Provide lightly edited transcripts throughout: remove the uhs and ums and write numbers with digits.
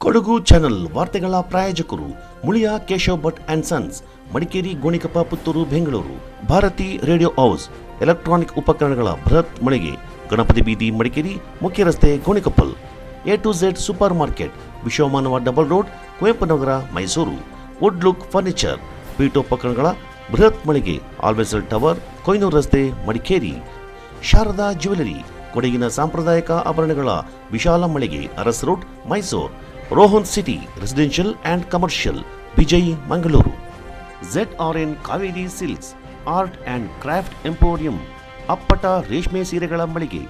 Kodagu channel ವಾರ್ತೆಗಳ ಪ್ರಾಯೋಜಕರು Muliya Keshav Bhat and sons, Madikeri, Gonikoppa, Puttur, Bengaluru. Bharati radio house, electronic ಉಪಕರಣಗಳ ಬೃಹತ್ ಮಳಿಗೆ, ಗಣಪತಿ ಬೀದಿ, ಮಡಿಕೇರಿ, ಮುಖ್ಯ ರಸ್ತೆ, Gonikoppal. A to Z super market, Vishwamanava double road, Kuvempu Nagar, Mysuru. Wood look furniture, ಪೀಠೋಪಕರಣಗಳ ಬೃಹತ್ ಮಳಿಗೆ, ಆಲ್ವೆಸಲ್ ಟವರ್, ಕೊಯ್ನೂರು ರಸ್ತೆ, ಮಡಿಕೇರಿ. ಶಾರದಾ ಜ್ಯುವೆಲರಿ, ಕೊಡಗಿನ ಸಾಂಪ್ರದಾಯಿಕ ಆಭರಣಗಳ ವಿಶಾಲ ಮಳಿಗೆ, Aras road, Mysuru. Rohan city residential and commercial, Vijay, Mangaluru. ZRN Kaveri silks, art and craft emporium, ಅಪ್ಪಟ ರೇಷ್ಮೆ ಸೀರೆಗಳ ಮಳಿಗೆ,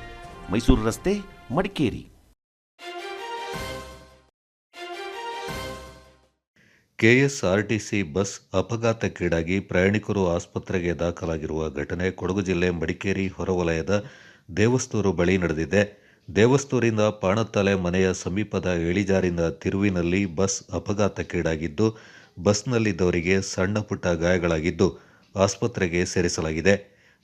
ಮೈಸೂರು ರಸ್ತೆ, ಮಡಿಕೇರಿ. ಕೆಎಸ್ಆರ್ಟಿಸಿ ಬಸ್ ಅಪಘಾತಕ್ಕೀಡಾಗಿ ಪ್ರಯಾಣಿಕರು ಆಸ್ಪತ್ರೆಗೆ ದಾಖಲಾಗಿರುವ ಘಟನೆ ಕೊಡಗು ಜಿಲ್ಲೆ ಮಡಿಕೇರಿ ಹೊರವಲಯದ ದೇವಸ್ತೂರು ಬಳಿ ನಡೆದಿದೆ. ದೇವಸ್ತೂರಿಂದ ಪಾಣತ್ತಲೆ ಮನೆಯ ಸಮೀಪದ ಇಳಿಜಾರಿನ ತಿರುವಿನಲ್ಲಿ ಬಸ್ ಅಪಘಾತಕ್ಕೀಡಾಗಿದ್ದು, ಬಸ್ನಲ್ಲಿದ್ದವರಿಗೆ ಸಣ್ಣ ಪುಟ್ಟ ಗಾಯಗಳಾಗಿದ್ದು ಆಸ್ಪತ್ರೆಗೆ ಸೇರಿಸಲಾಗಿದೆ.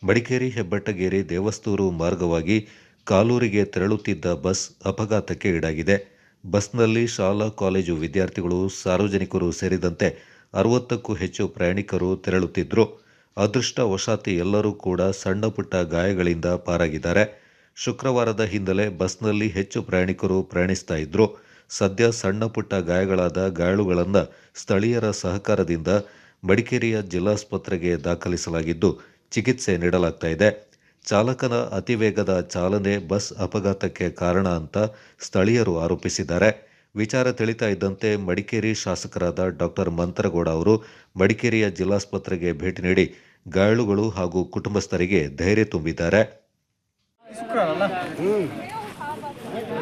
ಮಡಿಕೇರಿ ಹೆಬ್ಬಟ್ಟಗೇರಿ ದೇವಸ್ತೂರು ಮಾರ್ಗವಾಗಿ ಕಾಲೂರಿಗೆ ತೆರಳುತ್ತಿದ್ದ ಬಸ್ ಅಪಘಾತಕ್ಕೆ ಈಡಾಗಿದೆ. ಬಸ್ನಲ್ಲಿ ಶಾಲಾ ಕಾಲೇಜು ವಿದ್ಯಾರ್ಥಿಗಳು, ಸಾರ್ವಜನಿಕರು ಸೇರಿದಂತೆ 60ಕ್ಕೂ ಹೆಚ್ಚು ಪ್ರಯಾಣಿಕರು ತೆರಳುತ್ತಿದ್ದರು. ಅದೃಷ್ಟವಶಾತ್ ಎಲ್ಲರೂ ಕೂಡ ಸಣ್ಣ ಪುಟ್ಟ ಗಾಯಗಳಿಂದ ಪಾರಾಗಿದ್ದಾರೆ. ಶುಕ್ರವಾರದ ಹಿನ್ನೆಲೆ ಬಸ್ನಲ್ಲಿ ಹೆಚ್ಚು ಪ್ರಯಾಣಿಕರು ಪ್ರಯಾಣಿಸ್ತಾ ಇದ್ರು. ಸದ್ಯ ಸಣ್ಣ ಪುಟ್ಟ ಗಾಯಗಳಾದ ಗಾಯಾಳುಗಳನ್ನು ಸ್ಥಳೀಯರ ಸಹಕಾರದಿಂದ ಮಡಿಕೇರಿಯ ಜಿಲ್ಲಾಸ್ಪತ್ರೆಗೆ ದಾಖಲಿಸಲಾಗಿದ್ದು ಚಿಕಿತ್ಸೆ ನೀಡಲಾಗ್ತಾ ಇದೆ. ಚಾಲಕನ ಅತಿವೇಗದ ಚಾಲನೆ ಬಸ್ ಅಪಘಾತಕ್ಕೆ ಕಾರಣ ಅಂತ ಸ್ಥಳೀಯರು ಆರೋಪಿಸಿದ್ದಾರೆ. ವಿಚಾರ ತಿಳಿತಾ ಇದ್ದಂತೆ ಮಡಿಕೇರಿ ಶಾಸಕರಾದ ಡಾಕ್ಟರ್ ಮಂತರಗೌಡ ಅವರು ಮಡಿಕೇರಿಯ ಜಿಲ್ಲಾಸ್ಪತ್ರೆಗೆ ಭೇಟಿ ನೀಡಿ ಗಾಯಾಳುಗಳು ಹಾಗೂ ಕುಟುಂಬಸ್ಥರಿಗೆ ಧೈರ್ಯ ತುಂಬಿದ್ದಾರೆ.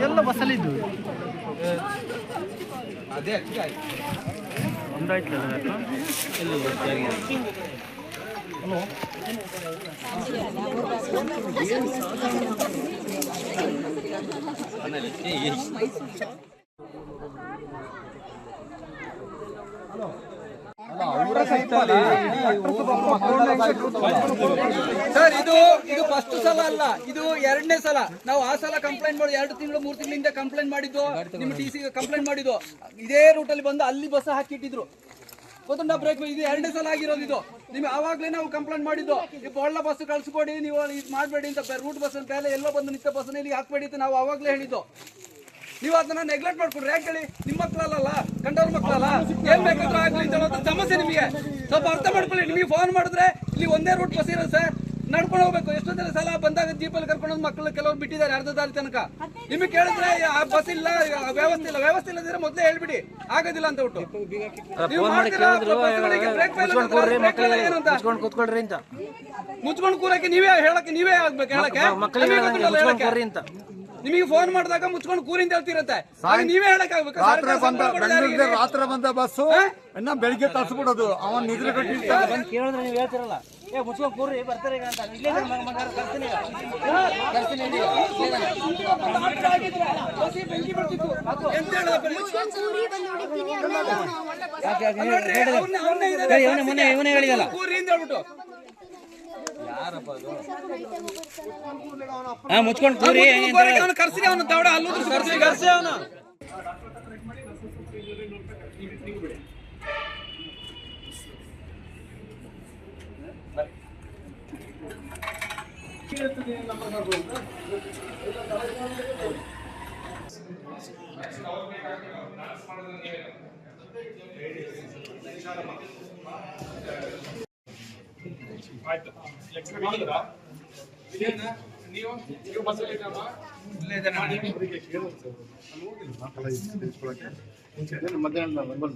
ಎಲ್ಲ ಬಸ್ಸಲ್ಲಿದ್ದು ಸರ್, ಇದು ಫಸ್ಟ್ ಸಲ ಅಲ್ಲ, ಇದು ಎರಡನೇ ಸಲ. ನಾವು ಆ ಸಲ ಕಂಪ್ಲೇಂಟ್ ಮಾಡಿ 2 ತಿಂಗಳು 3 ತಿಂಗಳಿಂದ ಕಂಪ್ಲೇಂಟ್ ಮಾಡಿದ್ದು, ನಿಮ್ಮ TC ಕಂಪ್ಲೇಂಟ್ ಮಾಡಿದ್ದು. ಇದೇ ರೂಟಲ್ಲಿ ಬಂದು ಅಲ್ಲಿ ಬಸ್ ಹಾಕಿಟ್ಟಿದ್ರು, ಗೊತ್ತುಂಟಾ ಬ್ರೇಕ್. ಇದು ಎರಡನೇ ಸಲ ಆಗಿರೋದು. ಇದು ನಿಮ್ಗೆ ಆವಾಗಲೇ ನಾವು ಕಂಪ್ಲೇಂಟ್ ಮಾಡಿದ್ದು, ಈಗ ಒಳ್ಳೆ ಬಸ್ ಕಳಿಸ್ಕೊಡಿ, ನೀವು ಇದು ಮಾಡಬೇಡಿ ಅಂತ. ರೂಟ್ ಬಸ್ ಮೇಲೆ ಎಲ್ಲೋ ಬಂದು ನಿತ್ಯ ಬಸ್ ಇಲ್ಲಿ ಹಾಕ್ಬೇಡಿ ಅಂತ ನಾವು ಆವಾಗಲೇ ಹೇಳಿದ್ದು. ನೀವು ಅದನ್ನ ನೆಗ್ಲೆಕ್ಟ್ ಮಾಡ್ಕೊಂಡ್ರೆ ಯಾಕೆ ಹೇಳಿ? ನಿಮ್ಮ ಮಕ್ಕಳಲ್ಲ, ಕಂಡವ್ರ ಮಕ್ಕಳಲ್ಲ, ಏನ್ ಬೇಕಾದ್ರೂ ಆಗ್ಲಿ ಅಂತ ಸಮಸ್ಯೆ ನಿಮಗೆ ಸ್ವಲ್ಪ ಅರ್ಥ ಮಾಡ್ಕೊಳ್ಳಿ. ನಿಮಗೆ ಫೋನ್ ಮಾಡಿದ್ರೆ ಇಲ್ಲಿ ಒಂದೇ ರೂಟ್ ಬಸ್ ಇರೋದು ಸರ್, ನಡ್ಕೊಂಡು ಹೋಗ್ಬೇಕು. ಎಷ್ಟೊಂದಿನ ಸಲ ಬಂದಾಗ ಜೀಪಲ್ಲಿ ಕರ್ಕೊಂಡು ಮಕ್ಕಳು ಕೆಲವರು ಬಿಟ್ಟಿದ್ದಾರೆ ಅರ್ಧ ದಾರಿ ತನಕ. ನಿಮಗೆ ಕೇಳಿದ್ರೆ ಬಸ್ ಇಲ್ಲ, ವ್ಯವಸ್ಥೆ ಇಲ್ಲದಿದ್ರೆ ಮೊದಲೇ ಹೇಳ್ಬಿಡಿ, ಆಗೋದಿಲ್ಲ ಅಂತ ಬಿಟ್ಟು ನೀವು ಮುಚ್ಕೊಂಡು ಕೂರಕ್ಕೆ ನೀವೇ ಆಗ್ಬೇಕು. ಹೇಳಕ್ಕೆ ನಿಮಗೆ ಫೋನ್ ಮಾಡಿದಾಗ ಮುಚ್ಕೊಂಡು ಕೂರಿಂದ ಹೇಳ್ತಿರತ್ತೆ, ನೀವೇ ಹೇಳಕ್ ಆಗ್ಬೇಕು. ರಾತ್ರಿ ಬಂದ ಬಸ್ಸು ಇನ್ನ ಬೆಳಿಗ್ಗೆ ತರಿಸ್ಬಿಡೋದು. ಅವನ್ ನಿದ್ರೆ ಕೇಳಿದ್ರೆ ನೀವು ಹೇಳ್ತಿರಲ್ಲ, ಮುಚ್ಕೊಂಡು ಕೂರ್ರಿ ಬರ್ತಾರೆ ಅಂತ. ಇವನೇ ಹೇಳಿದಲ್ಲ ಕೂರಿಂದ ಹೇಳ್ಬಿಟ್ಟು ಮುಚ್ಕೊಂಡು ಕೂರಿ ಕರ್ಸಿ ಅವನು ತವಡ ಅಲ್ಲೂ ಕರ್ಸಿ ಅವನು. ನೀವು ಬಸ್ಸಲ್ಲಿ ಮಧ್ಯಾಹ್ನ ಆಗೋಣ.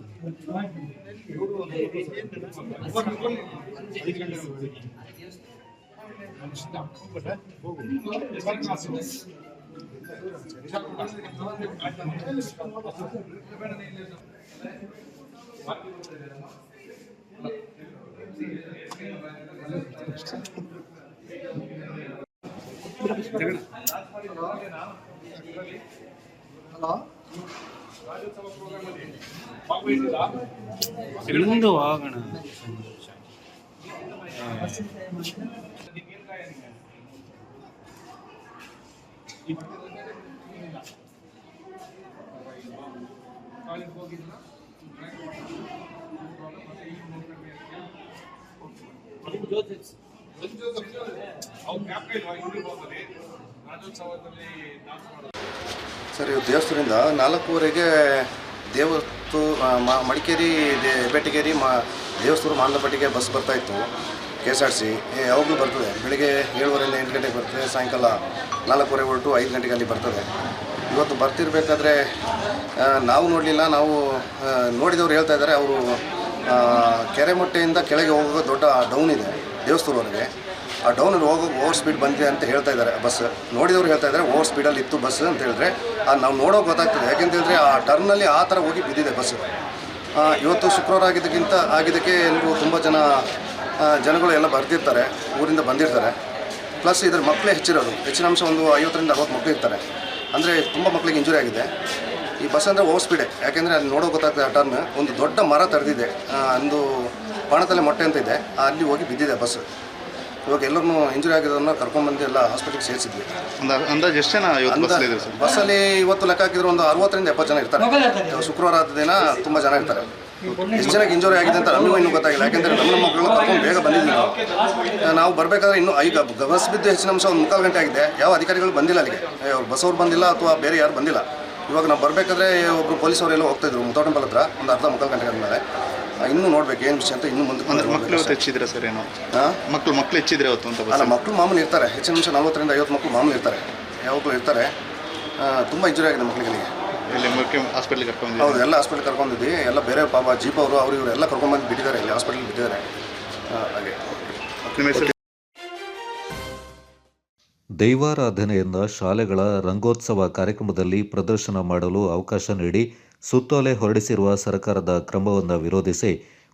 ಟಾಯ್ಲೆಟ್ ಹೋಗಿಲ್ಲ ಸರ್ ಇವತ್ತು ದೇವಸ್ಥಾನದಿಂದ 4:15ಗೆ ಮಡಿಕೇರಿ ಬೆಟ್ಟಗೇರಿ ದೇವಸ್ಥಾನ ಮಾಂದಪಟ್ಟಿಗೆ ಬಸ್ ಬರ್ತಾಯಿತ್ತು KSRTC ಯಾವಾಗಲೂ ಬರ್ತದೆ. ಬೆಳಿಗ್ಗೆ 7:30ರಿಂದ 8 ಗಂಟೆಗೆ ಬರ್ತದೆ, ಸಾಯಂಕಾಲ 4:15 ಹೊರಟು 5 ಗಂಟೆಗೆ ಅಲ್ಲಿ ಬರ್ತದೆ. ಇವತ್ತು ಬರ್ತಿರ್ಬೇಕಾದ್ರೆ ನಾವು ನೋಡಲಿಲ್ಲ, ನಾವು ನೋಡಿದವ್ರು ಹೇಳ್ತಾ ಇದ್ದಾರೆ ಅವರು ಕೆರೆಮೊಟ್ಟೆಯಿಂದ ಕೆಳಗೆ ಹೋಗೋ ದೊಡ್ಡ ಡೌನ್ ಇದೆ ದೇವಸ್ಥಾನವರೆಗೆ, ಆ ಡೌನಲ್ಲಿ ಓವರ್ ಸ್ಪೀಡ್ ಬಂದಿದೆ ಅಂತ ಹೇಳ್ತಾ ಇದ್ದಾರೆ. ಬಸ್ ನೋಡಿದವ್ರು ಹೇಳ್ತಾ ಇದ್ದಾರೆ ಓವರ್ ಸ್ಪೀಡಲ್ಲಿ ಇತ್ತು ಬಸ್ ಅಂತ ಹೇಳಿದ್ರೆ ನಾವು ನೋಡೋಕೆ ಗೊತ್ತಾಗ್ತದೆ. ಯಾಕೆಂತ ಹೇಳಿದ್ರೆ ಆ ಟರ್ನಲ್ಲಿ ಆ ಥರ ಹೋಗಿ ಬಿದ್ದಿದೆ ಬಸ್. ಇವತ್ತು ಶುಕ್ರವಾರ ಆಗಿದ್ದಕ್ಕೆ ಎಲ್ಲರೂ ತುಂಬ ಜನಗಳು ಎಲ್ಲ ಬರ್ತಿರ್ತಾರೆ, ಊರಿಂದ ಬಂದಿರ್ತಾರೆ. ಪ್ಲಸ್ ಇದ್ರ ಮಕ್ಕಳೇ ಹೆಚ್ಚಿನ ಅಂಶ ಒಂದು 50ರಿಂದ 60 ಮಕ್ಕಳು ಇರ್ತಾರೆ. ಅಂದರೆ ತುಂಬ ಮಕ್ಕಳಿಗೆ ಇಂಜುರಿ ಆಗಿದೆ. ಈ ಬಸ್ ಅಂದರೆ ಓವರ್ ಸ್ಪೀಡೆ, ಯಾಕೆಂದರೆ ಅಲ್ಲಿ ನೋಡೋಕೆ ಗೊತ್ತಾಗ್ತದೆ. ಆ ಟರ್ನ್ ಒಂದು ದೊಡ್ಡ ಮರ ತಡೆದಿದೆ, ಒಂದು ಬಾಣತಲೆ ಮೊಟ್ಟೆ ಅಂತ ಇದೆ, ಅಲ್ಲಿ ಹೋಗಿ ಬಿದ್ದಿದೆ ಬಸ್. ಇವಾಗ ಎಲ್ಲರೂ ಇಂಜುರಿ ಆಗಿರೋದನ್ನ ಕರ್ಕೊಂಡ್ಬಂದು ಎಲ್ಲ ಹಾಸ್ಪಿಟಲ್ಗೆ ಸೇರಿಸಿದ್ವಿ. ಅಂದಾಜು ಎಷ್ಟು ಜನ ಬಸ್ಸಲ್ಲಿ ಇವತ್ತು ಲೆಕ್ಕ ಹಾಕಿದ್ರೆ ಒಂದು 60ರಿಂದ 70 ಜನ ಇರ್ತಾರೆ. ಶುಕ್ರವಾರ ದಿನ ತುಂಬ ಜನ ಇರ್ತಾರೆ. ಎಷ್ಟು ಜನಕ್ಕೆ ಇಂಜುರಿ ಆಗಿದೆ ಅಂತ ನಮಗೂ ಇನ್ನೂ ಗೊತ್ತಾಗಿಲ್ಲ, ಯಾಕೆಂದರೆ ನಮ್ಮ ಮಕ್ಕಳು ಕರ್ಕೊಂಡು ಬೇಗ ಬಂದಿದ್ವಿ. ನಾವು ಬರಬೇಕಾದ್ರೆ ಇನ್ನೂ ಈಗ ಬಸ್ ಬಿದ್ದು ಹೆಚ್ಚಿನ ಅಂಶ ಒಂದು 3/4 ಗಂಟೆ ಆಗಿದೆ. ಯಾವ ಅಧಿಕಾರಿಗಳು ಬಂದಿಲ್ಲ ಅಲ್ಲಿಗೆ, ಅವ್ರು ಬಸ್ಸವ್ರು ಬಂದಿಲ್ಲ ಅಥವಾ ಬೇರೆ ಯಾರು ಬಂದಿಲ್ಲ. ಇವಾಗ ನಾವು ಬರಬೇಕಾದ್ರೆ ಒಬ್ಬರು ಪೊಲೀಸವರೆಲ್ಲ ಹೋಗ್ತಾಯಿದ್ರು ಮುತ್ತೋಟಂಬಲ್ ಹತ್ರ, ಒಂದು 1/2 ಗಂಟೆ ಆದಮೇಲೆ. ಇನ್ನೂ ನೋಡ್ಬೇಕು ಏನು ವಿಷಯ ಅಂತ, ಇನ್ನೂ ಮುಂದೆ ಮಕ್ಕಳು ಹೆಚ್ಚಿದ್ರೆ ಸರ್ ಏನೋ ಮಕ್ಕಳು ಹೆಚ್ಚಿದ್ರೆ ಅವತ್ತು ಅಂತ ಅಲ್ಲ, ಮಕ್ಕಳು ಮಾಮೂಲು ಇರ್ತಾರೆ. ಹೆಚ್ಚಿನ ಅಂಶ 40ರಿಂದ 50 ಮಕ್ಕಳು ಮಾಮೂಲು ಇರ್ತಾರೆ, ಯಾವಾಗಲೂ ಇರ್ತಾರೆ. ತುಂಬ ಇಂಜುರಿ ಆಗಿದೆ ಮಕ್ಕಳಿಗೆ. ಹಾಸ್ಪಿಟ್ಲಿಗೆ ಕರ್ಕೊಂಡು ಹೌದು, ಎಲ್ಲ ಹಾಸ್ಪಿಟ್ಲಿಗೆ ಕರ್ಕೊಂಡಿದ್ವಿ. ಎಲ್ಲ ಬೇರೆ ಪಾಪ ಜೀಪ್ ಅವರು ಇವರೆಲ್ಲ ಕರ್ಕೊಂಡ್ಬಂದು ಬಿಟ್ಟಿದ್ದಾರೆ, ಇಲ್ಲಿ ಹಾಸ್ಪಿಟ್ಲಿಗೆ ಬಿಟ್ಟಿದ್ದಾರೆ. ಹಾಗೆ ದೈವಾರಾಧನೆಯಿಂದ ಶಾಲೆಗಳ ರಂಗೋತ್ಸವ ಕಾರ್ಯಕ್ರಮದಲ್ಲಿ ಪ್ರದರ್ಶನ ಮಾಡಲು ಅವಕಾಶ ನೀಡಿ ಸುತ್ತೋಲೆ ಹೊರಡಿಸಿರುವ ಸರ್ಕಾರದ ಕ್ರಮವನ್ನು ವಿರೋಧಿಸಿ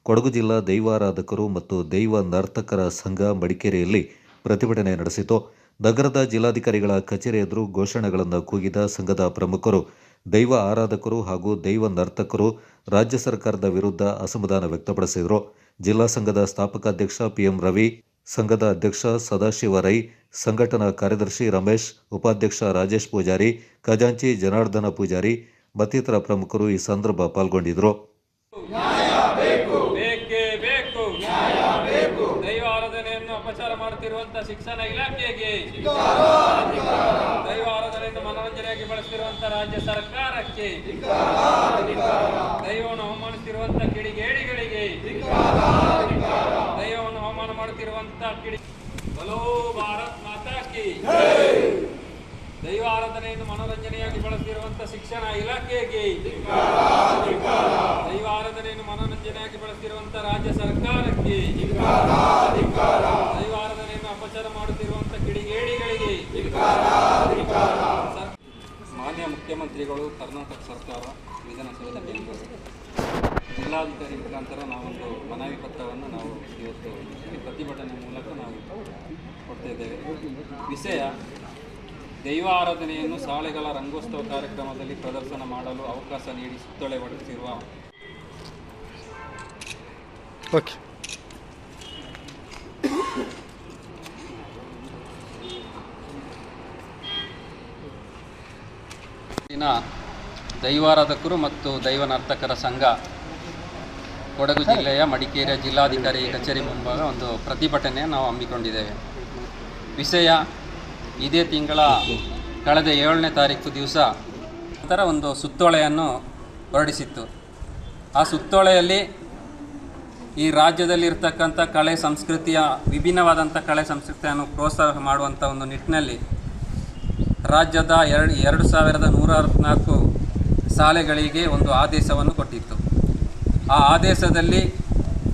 ಕೊಡಗು ಜಿಲ್ಲಾ ದೈವಾರಾಧಕರು ಮತ್ತು ದೈವ ನರ್ತಕರ ಸಂಘ ಮಡಿಕೇರಿಯಲ್ಲಿ ಪ್ರತಿಭಟನೆ ನಡೆಸಿತು. ನಗರದ ಜಿಲ್ಲಾಧಿಕಾರಿಗಳ ಕಚೇರಿ ಎದುರು ಘೋಷಣೆಗಳನ್ನು ಕೂಗಿದ ಸಂಘದ ಪ್ರಮುಖರು ದೈವ ಆರಾಧಕರು ಹಾಗೂ ದೈವ ನರ್ತಕರು ರಾಜ್ಯ ಸರ್ಕಾರದ ವಿರುದ್ಧ ಅಸಮಾಧಾನ ವ್ಯಕ್ತಪಡಿಸಿದರು. ಜಿಲ್ಲಾ ಸಂಘದ ಸ್ಥಾಪಕಾಧ್ಯಕ್ಷ PM ರವಿ, ಸಂಘದ ಅಧ್ಯಕ್ಷ ಸದಾಶಿವ ರೈ, ಸಂಘಟನಾ ಕಾರ್ಯದರ್ಶಿ ರಮೇಶ್, ಉಪಾಧ್ಯಕ್ಷ ರಾಜೇಶ್ ಪೂಜಾರಿ, ಖಜಾಂಚಿ ಜನಾರ್ದನ ಪೂಜಾರಿ ಮತ್ತಿತರ ಪ್ರಮುಖರು ಈ ಸಂದರ್ಭ ಪಾಲ್ಗೊಂಡಿದ್ದರು. ದೈವಾರಾಧನೆಯನ್ನು ಅಪಚಾರ ಮಾಡುತ್ತಿರುವಂತಹ ಶಿಕ್ಷಣ ಇಲಾಖೆಗೆ, ದೈವಾರಾಧನೆಯನ್ನು ಮನೋರಂಜನೆಯಾಗಿ ಬಳಸುತ್ತಿರುವಂತಹ ರಾಜ್ಯ ಸರ್ಕಾರಕ್ಕೆ, ದೈವವನ್ನು ಅವಮಾನಿಸುತ್ತಿರುವಂತಹ ಕಿಡಿಗೇಡಿಗಳಿಗೆ, ದೈವವನ್ನು ಅವಮಾನ ಮಾಡುತ್ತಿರುವಂತಹ ಬಲೋ ಭಾರತ್ ಮಾತಾ ಕಿ, ದೈವಾರಾಧನೆಯನ್ನು ಮನೋರಂಜನೆಯಾಗಿ ಬಳಸುತ್ತಿರುವಂತಹ ಶಿಕ್ಷಣ ಇಲಾಖೆಗೆ, ದೈವಾರಾಧನೆಯನ್ನು ಮನೋರಂಜನೆಯಾಗಿ ಬಳಸುತ್ತಿರುವಂತಹ ರಾಜ್ಯ ಸರ್ಕಾರಕ್ಕೆ, ದೈವಾರಾಧನೆಯನ್ನು ಅಪಚಾರ ಮಾಡುತ್ತಿರುವಂತಹ ಕಿಡಿಗೇಡಿಗಳಿಗೆ, ಮಾನ್ಯ ಮುಖ್ಯಮಂತ್ರಿಗಳು, ಕರ್ನಾಟಕ ಸರ್ಕಾರ, ವಿಧಾನಸೌಧಕ್ಕೆ ಜಿಲ್ಲಾಧಿಕಾರಿ ಮುಖಾಂತರ ನಾವೊಂದು ಮನವಿ ಪತ್ರವನ್ನು ನಾವು ಇವತ್ತು ಪ್ರತಿಭಟನೆ ಮೂಲಕ ನಾವು ಕೊಡ್ತಿದ್ದೇವೆ. ವಿಷಯ ದೈವಾರಾಧನೆಯನ್ನು ಶಾಲೆಗಳ ರಂಗೋತ್ಸವ ಕಾರ್ಯಕ್ರಮದಲ್ಲಿ ಪ್ರದರ್ಶನ ಮಾಡಲು ಅವಕಾಶ ನೀಡಿ ಸುತ್ತೋಲೆ ಹೊರಡಿಸಿರುವ ದೈವಾರಾಧಕರು ಮತ್ತು ದೈವ ನರ್ತಕರ ಸಂಘ ಕೊಡಗು ಜಿಲ್ಲೆಯ ಮಡಿಕೇರಿಯ ಜಿಲ್ಲಾಧಿಕಾರಿ ಕಚೇರಿ ಮುಂಭಾಗ ಒಂದು ಪ್ರತಿಭಟನೆ ನಾವು ಹಮ್ಮಿಕೊಂಡಿದ್ದೇವೆ. ವಿಷಯ ಇದೇ ತಿಂಗಳ ಕಳೆದ 7ನೇ ತಾರೀಕು ದಿವಸ ನಂತರ ಒಂದು ಸುತ್ತೋಲೆಯನ್ನು ಹೊರಡಿಸಿತ್ತು. ಆ ಸುತ್ತೋಲೆಯಲ್ಲಿ ಈ ರಾಜ್ಯದಲ್ಲಿರ್ತಕ್ಕಂಥ ಕಲೆ ಸಂಸ್ಕೃತಿಯ ವಿಭಿನ್ನವಾದಂಥ ಕಲೆ ಸಂಸ್ಕೃತಿಯನ್ನು ಪ್ರೋತ್ಸಾಹ ಮಾಡುವಂಥ ಒಂದು ನಿಟ್ಟಿನಲ್ಲಿ ರಾಜ್ಯದ 2164 ಶಾಲೆಗಳಿಗೆ ಒಂದು ಆದೇಶವನ್ನು ಕೊಟ್ಟಿತ್ತು. ಆ ಆದೇಶದಲ್ಲಿ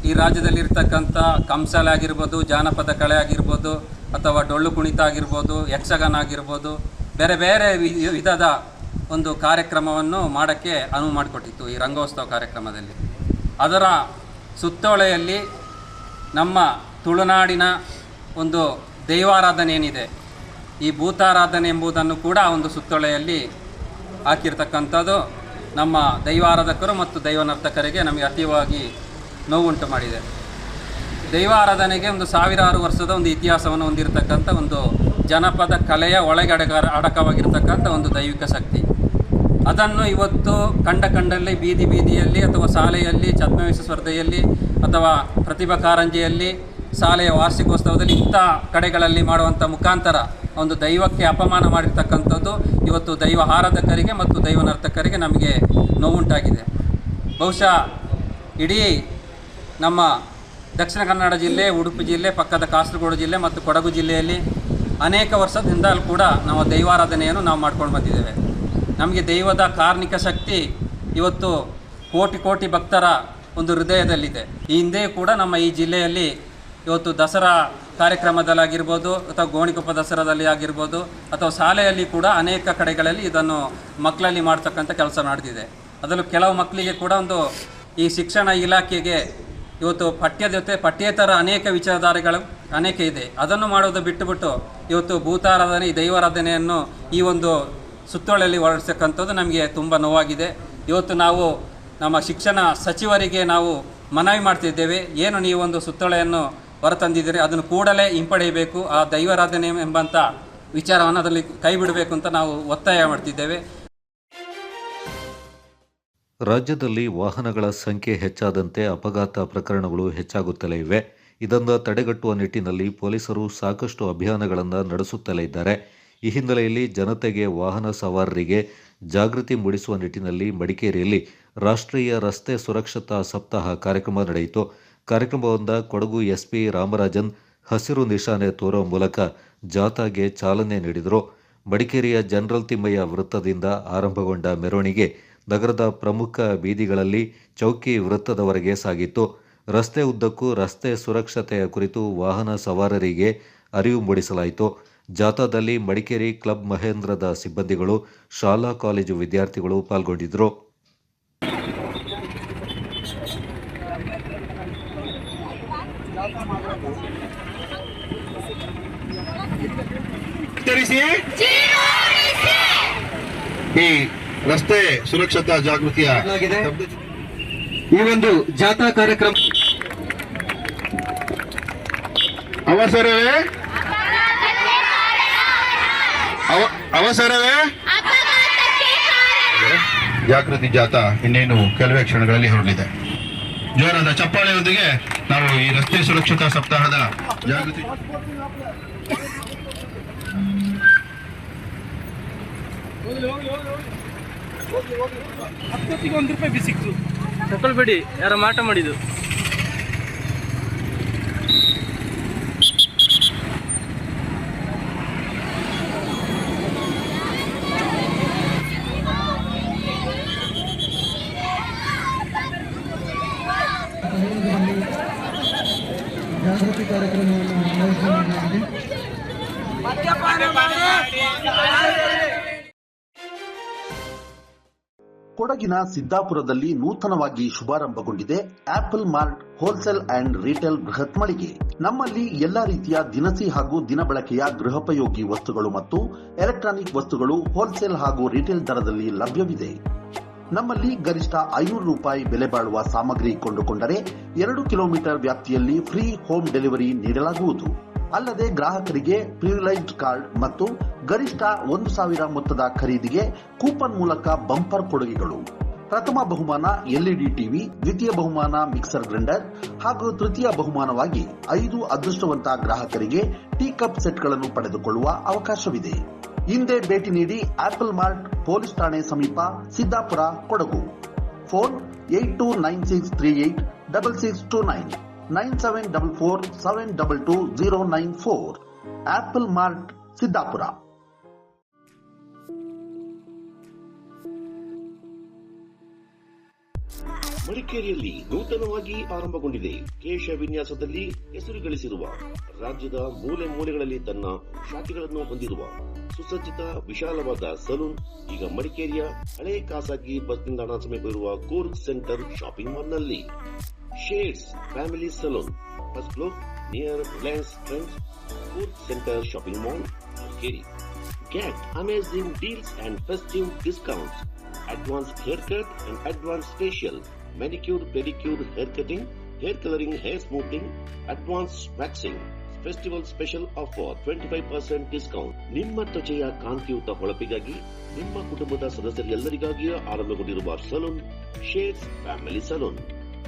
ಈ ರಾಜ್ಯದಲ್ಲಿರ್ತಕ್ಕಂಥ ಕಂಸಾಲೆ ಆಗಿರ್ಬೋದು, ಜಾನಪದ ಕಲೆ ಆಗಿರ್ಬೋದು, ಅಥವಾ ಡೊಳ್ಳು ಕುಣಿತ ಆಗಿರ್ಬೋದು, ಯಕ್ಷಗಾನ ಆಗಿರ್ಬೋದು, ಬೇರೆ ಬೇರೆ ವಿಧದ ಒಂದು ಕಾರ್ಯಕ್ರಮವನ್ನು ಮಾಡೋಕ್ಕೆ ಅನುವು ಮಾಡಿಕೊಟ್ಟಿತ್ತು ಈ ರಂಗೋತ್ಸವ ಕಾರ್ಯಕ್ರಮದಲ್ಲಿ. ಅದರ ಸುತ್ತೋಲೆಯಲ್ಲಿ ನಮ್ಮ ತುಳುನಾಡಿನ ಒಂದು ದೈವಾರಾಧನೆ ಏನಿದೆ, ಈ ಭೂತಾರಾಧನೆ ಎಂಬುದನ್ನು ಕೂಡ ಒಂದು ಸುತ್ತೋಲೆಯಲ್ಲಿ ಹಾಕಿರ್ತಕ್ಕಂಥದ್ದು ನಮ್ಮ ದೈವಾರಾಧಕರು ಮತ್ತು ದೈವ ನರ್ತಕರಿಗೆ ನಮಗೆ ಅತೀವವಾಗಿ ನೋವುಂಟು ಮಾಡಿದೆ. ದೈವಾರಾಧನೆಗೆ ಒಂದು 1000 ವರ್ಷದ ಒಂದು ಇತಿಹಾಸವನ್ನು ಹೊಂದಿರತಕ್ಕಂಥ ಒಂದು ಜನಪದ ಕಲೆಯ ಒಳಗೆ ಅಡಕವಾಗಿರ್ತಕ್ಕಂಥ ಒಂದು ದೈವಿಕ ಶಕ್ತಿ. ಅದನ್ನು ಇವತ್ತು ಕಂಡಲ್ಲಿ ಬೀದಿಯಲ್ಲಿ ಅಥವಾ ಶಾಲೆಯಲ್ಲಿ ಛದ್ಮವೇಶ ಸ್ಪರ್ಧೆಯಲ್ಲಿ ಅಥವಾ ಪ್ರತಿಭಾ ಕಾರಂಜಿಯಲ್ಲಿ ಶಾಲೆಯ ವಾರ್ಷಿಕೋತ್ಸವದಲ್ಲಿ ಇಂಥ ಕಡೆಗಳಲ್ಲಿ ಮಾಡುವಂಥ ಮುಖಾಂತರ ಒಂದು ದೈವಕ್ಕೆ ಅಪಮಾನ ಮಾಡಿರ್ತಕ್ಕಂಥದ್ದು ಇವತ್ತು ದೈವ ಆರಾಧಕರಿಗೆ ಮತ್ತು ದೈವ ನರ್ತಕರಿಗೆ ನಮಗೆ ನೋವುಂಟಾಗಿದೆ. ಬಹುಶಃ ಇಡೀ ನಮ್ಮ ದಕ್ಷಿಣ ಕನ್ನಡ ಜಿಲ್ಲೆ, ಉಡುಪಿ ಜಿಲ್ಲೆ, ಪಕ್ಕದ ಕಾಸರಗೋಡು ಜಿಲ್ಲೆ ಮತ್ತು ಕೊಡಗು ಜಿಲ್ಲೆಯಲ್ಲಿ ಅನೇಕ ವರ್ಷದಿಂದಲೂ ಕೂಡ ನಾವು ದೈವಾರಾಧನೆಯನ್ನು ನಾವು ಮಾಡ್ಕೊಂಡು ಬಂದಿದ್ದೇವೆ. ನಮಗೆ ದೈವದ ಕಾರ್ಣಿಕ ಶಕ್ತಿ ಇವತ್ತು ಕೋಟಿ ಭಕ್ತರ ಒಂದು ಹೃದಯದಲ್ಲಿದೆ. ಈ ಹಿಂದೆಯೂ ಕೂಡ ನಮ್ಮ ಈ ಜಿಲ್ಲೆಯಲ್ಲಿ ಇವತ್ತು ದಸರಾ ಕಾರ್ಯಕ್ರಮದಲ್ಲಾಗಿರ್ಬೋದು ಅಥವಾ ಗೋಣಿಕೊಪ್ಪ ದಸರಾದಲ್ಲಿ ಆಗಿರ್ಬೋದು ಅಥವಾ ಶಾಲೆಯಲ್ಲಿ ಕೂಡ ಅನೇಕ ಕಡೆಗಳಲ್ಲಿ ಇದನ್ನು ಮಕ್ಕಳಲ್ಲಿ ಮಾಡ್ತಕ್ಕಂಥ ಕೆಲಸ ನಡೆದಿದೆ. ಅದರಲ್ಲೂ ಕೆಲವು ಮಕ್ಕಳಿಗೆ ಕೂಡ ಒಂದು ಈ ಶಿಕ್ಷಣ ಇಲಾಖೆಗೆ ಇವತ್ತು ಪಠ್ಯದ ಜೊತೆ ಪಠ್ಯೇತರ ಅನೇಕ ವಿಚಾರಧಾರೆಗಳು ಅನೇಕ ಇದೆ. ಅದನ್ನು ಮಾಡೋದು ಬಿಟ್ಟುಬಿಟ್ಟು ಇವತ್ತು ಭೂತಾರಾಧನೆ, ದೈವಾರಾಧನೆಯನ್ನು ಈ ಒಂದು ಸುತ್ತೋಲೆಯಲ್ಲಿ ಹೊರಡಿಸ್ತಕ್ಕಂಥದ್ದು ನಮಗೆ ತುಂಬ ನೋವಾಗಿದೆ. ಇವತ್ತು ನಾವು ನಮ್ಮ ಶಿಕ್ಷಣ ಸಚಿವರಿಗೆ ನಾವು ಮನವಿ ಮಾಡ್ತಿದ್ದೇವೆ, ಏನು ನೀವೊಂದು ಸುತ್ತೋಲೆಯನ್ನು ಹೊರತಂದಿದ್ದೀರಿ ಅದನ್ನು ಕೂಡಲೇ ಹಿಂಪಡೆಯಬೇಕು, ಆ ದೈವಾರಾಧನೆ ಎಂಬಂಥ ವಿಚಾರವನ್ನು ಅದರಲ್ಲಿ ಕೈ ಬಿಡಬೇಕು ಅಂತ ನಾವು ಒತ್ತಾಯ ಮಾಡ್ತಿದ್ದೇವೆ. ರಾಜ್ಯದಲ್ಲಿ ವಾಹನಗಳ ಸಂಖ್ಯೆ ಹೆಚ್ಚಾದಂತೆ ಅಪಘಾತ ಪ್ರಕರಣಗಳು ಹೆಚ್ಚಾಗುತ್ತಲೇ ಇವೆ. ಇದನ್ನು ತಡೆಗಟ್ಟುವ ನಿಟ್ಟಿನಲ್ಲಿ ಪೊಲೀಸರು ಸಾಕಷ್ಟು ಅಭಿಯಾನಗಳನ್ನು ನಡೆಸುತ್ತಲೇ ಇದ್ದಾರೆ. ಈ ಹಿನ್ನೆಲೆಯಲ್ಲಿ ಜನತೆಗೆ, ವಾಹನ ಸವಾರರಿಗೆ ಜಾಗೃತಿ ಮೂಡಿಸುವ ನಿಟ್ಟಿನಲ್ಲಿ ಮಡಿಕೇರಿಯಲ್ಲಿ ರಾಷ್ಟ್ರೀಯ ರಸ್ತೆ ಸುರಕ್ಷತಾ ಸಪ್ತಾಹ ಕಾರ್ಯಕ್ರಮ ನಡೆಯಿತು. ಕಾರ್ಯಕ್ರಮವೊಂದ ಕೊಡಗು ಎಸ್ಪಿ ರಾಮರಾಜನ್ ಹಸಿರು ನಿಶಾನೆ ತೋರುವ ಮೂಲಕ ಜಾಥಾಗೆ ಚಾಲನೆ ನೀಡಿದರು. ಮಡಿಕೇರಿಯ ಜನರಲ್ ತಿಮ್ಮಯ್ಯ ವೃತ್ತದಿಂದ ಆರಂಭಗೊಂಡ ಮೆರವಣಿಗೆ ನಗರದ ಪ್ರಮುಖ ಬೀದಿಗಳಲ್ಲಿ ಚೌಕಿ ವೃತ್ತದವರೆಗೆ ಸಾಗಿತ್ತು. ರಸ್ತೆ ಉದ್ದಕ್ಕೂ ರಸ್ತೆ ಸುರಕ್ಷತೆಯ ಕುರಿತು ವಾಹನ ಸವಾರರಿಗೆ ಅರಿವು ಮೂಡಿಸಲಾಯಿತು. ಜಾಥಾದಲ್ಲಿ ಮಡಿಕೇರಿ ಕ್ಲಬ್ ಮಹೇಂದ್ರದ ಸಿಬ್ಬಂದಿಗಳು, ಶಾಲಾ ಕಾಲೇಜು ವಿದ್ಯಾರ್ಥಿಗಳು ಪಾಲ್ಗೊಂಡಿದ್ದರು. ಈ ರಸ್ತೆ ಸುರಕ್ಷತಾ ಜಾಗೃತಿಯ ಈ ಒಂದು ಜಾಥಾ ಕಾರ್ಯಕ್ರಮ ಅವಸರವೇ ಜಾಗೃತಿ ಜಾಥಾ ಇನ್ನೇನು ಕೆಲವೇ ಕ್ಷಣಗಳಲ್ಲಿ ಹೊರಡಲಿದೆ. ಜೋರಾದ ಚಪ್ಪಾಳೆಯೊಂದಿಗೆ ನಾವು ಈ ರಸ್ತೆ ಸುರಕ್ಷತಾ ಸಪ್ತಾಹದ ಜಾಗೃತಿ ₹1 ಬಿಸಿಕ್ತು ತಗೊಳ್ಬೇಡಿ, ಯಾರ ಮಾಟ ಮಾಡಿದ್ದು. ಜಾಗೃತಿ ಕಾರ್ಯಕ್ರಮವನ್ನು ಕೊಡಗಿನ ಸಿದ್ದಾಪುರದಲ್ಲಿ ನೂತನವಾಗಿ ಶುಭಾರಂಭಗೊಂಡಿದೆ Apple Mart wholesale and retail ಬೃಹತ್ ಮಳಿಗೆ. ನಮ್ಮಲ್ಲಿ ಎಲ್ಲಾ ರೀತಿಯ ದಿನಸಿ ಹಾಗೂ ದಿನಬಳಕೆಯ ಗೃಹೋಪಯೋಗಿ ವಸ್ತುಗಳು ಮತ್ತು ಎಲೆಕ್ಟ್ರಾನಿಕ್ ವಸ್ತುಗಳು ಹೋಲ್ಸೇಲ್ ಹಾಗೂ ರಿಟೇಲ್ ದರದಲ್ಲಿ ಲಭ್ಯವಿದೆ. ನಮ್ಮಲ್ಲಿ ಗರಿಷ್ಠ ₹500 ಬೆಲೆ ಬಾಳುವ ಸಾಮಗ್ರಿ ಕೊಂಡುಕೊಂಡರೆ 2 ಕಿಲೋಮೀಟರ್ ವ್ಯಾಪ್ತಿಯಲ್ಲಿ ಫ್ರೀ ಹೋಮ್ ಡೆಲಿವರಿ ನೀಡಲಾಗುವುದು. ಅಲ್ಲದೆ ಗ್ರಾಹಕರಿಗೆ ಪ್ರಿವಿಲೈಜ್ಡ್ ಕಾರ್ಡ್ ಮತ್ತು ಗರಿಷ್ಠ 1,000 ಮೊತ್ತದ ಖರೀದಿಗೆ ಕೂಪನ್ ಮೂಲಕ ಬಂಪರ್ ಕೊಡುಗೆಗಳು. ಪ್ರಥಮ ಬಹುಮಾನ ಎಲ್ಇಡಿ ಟಿವಿ, ದ್ವಿತೀಯ ಬಹುಮಾನ ಮಿಕ್ಸರ್ ಗ್ರೈಂಡರ್ ಹಾಗೂ ತೃತೀಯ ಬಹುಮಾನವಾಗಿ 5 ಅದೃಷ್ಟವಂತ ಗ್ರಾಹಕರಿಗೆ ಟೀ ಕಪ್ ಸೆಟ್ಗಳನ್ನು ಪಡೆದುಕೊಳ್ಳುವ ಅವಕಾಶವಿದೆ. ಹಿಂದೆ ಭೇಟಿ ನೀಡಿ ಆಪಲ್ ಮಾರ್ಟ್, ಪೊಲೀಸ್ ಠಾಣೆ ಸಮೀಪ, Siddapura, Kodagu. Phone 8296386629 9744722094. Apple mart, Siddapura. ಮಡಿಕೇರಿಯಲ್ಲಿ ನೂತನವಾಗಿ ಆರಂಭಗೊಂಡಿದೆ. ಕೇಶ ವಿನ್ಯಾಸದಲ್ಲಿ ಹೆಸರು ಗಳಿಸಿರುವ, ರಾಜ್ಯದ ಮೂಲೆ ಮೂಲೆಗಳಲ್ಲಿ ತನ್ನ ಶಾಖೆಗಳನ್ನು ಹೊಂದಿರುವ ಸುಸಜ್ಜಿತ ವಿಶಾಲವಾದ ಸಲೂನ್ ಈಗ ಮಡಿಕೇರಿಯ ಹಳೆ ಖಾಸಗಿ ಬಸ್ ನಿಲ್ದಾಣ ಸಮೀಪವಿರುವ ಕೂರ್ಗ್ ಸೆಂಟರ್ ಶಾಪಿಂಗ್ ಮಾಲ್ನಲ್ಲಿ. Shades family salon, first floor near Reliance Trends, Coorg centre shopping mall, Madikeri. Get amazing deals and festive discounts. Advanced haircut and advanced facial, manicure, pedicure, hair cutting, hair coloring, hair smoothing, advanced waxing, festival special offer 25% discount. ನಿಮ್ಮ ತ್ವಚೆಯ ಕಾಂತಿಯುತ ಹೊಳಪಿಗಾಗಿ ನಿಮ್ಮ ಕುಟುಂಬದ ಸದಸ್ಯರೆಲ್ಲರಿಗಾಗಿಯೂ ಆರಂಭಗೊಂಡಿರುವ salon shades family salon.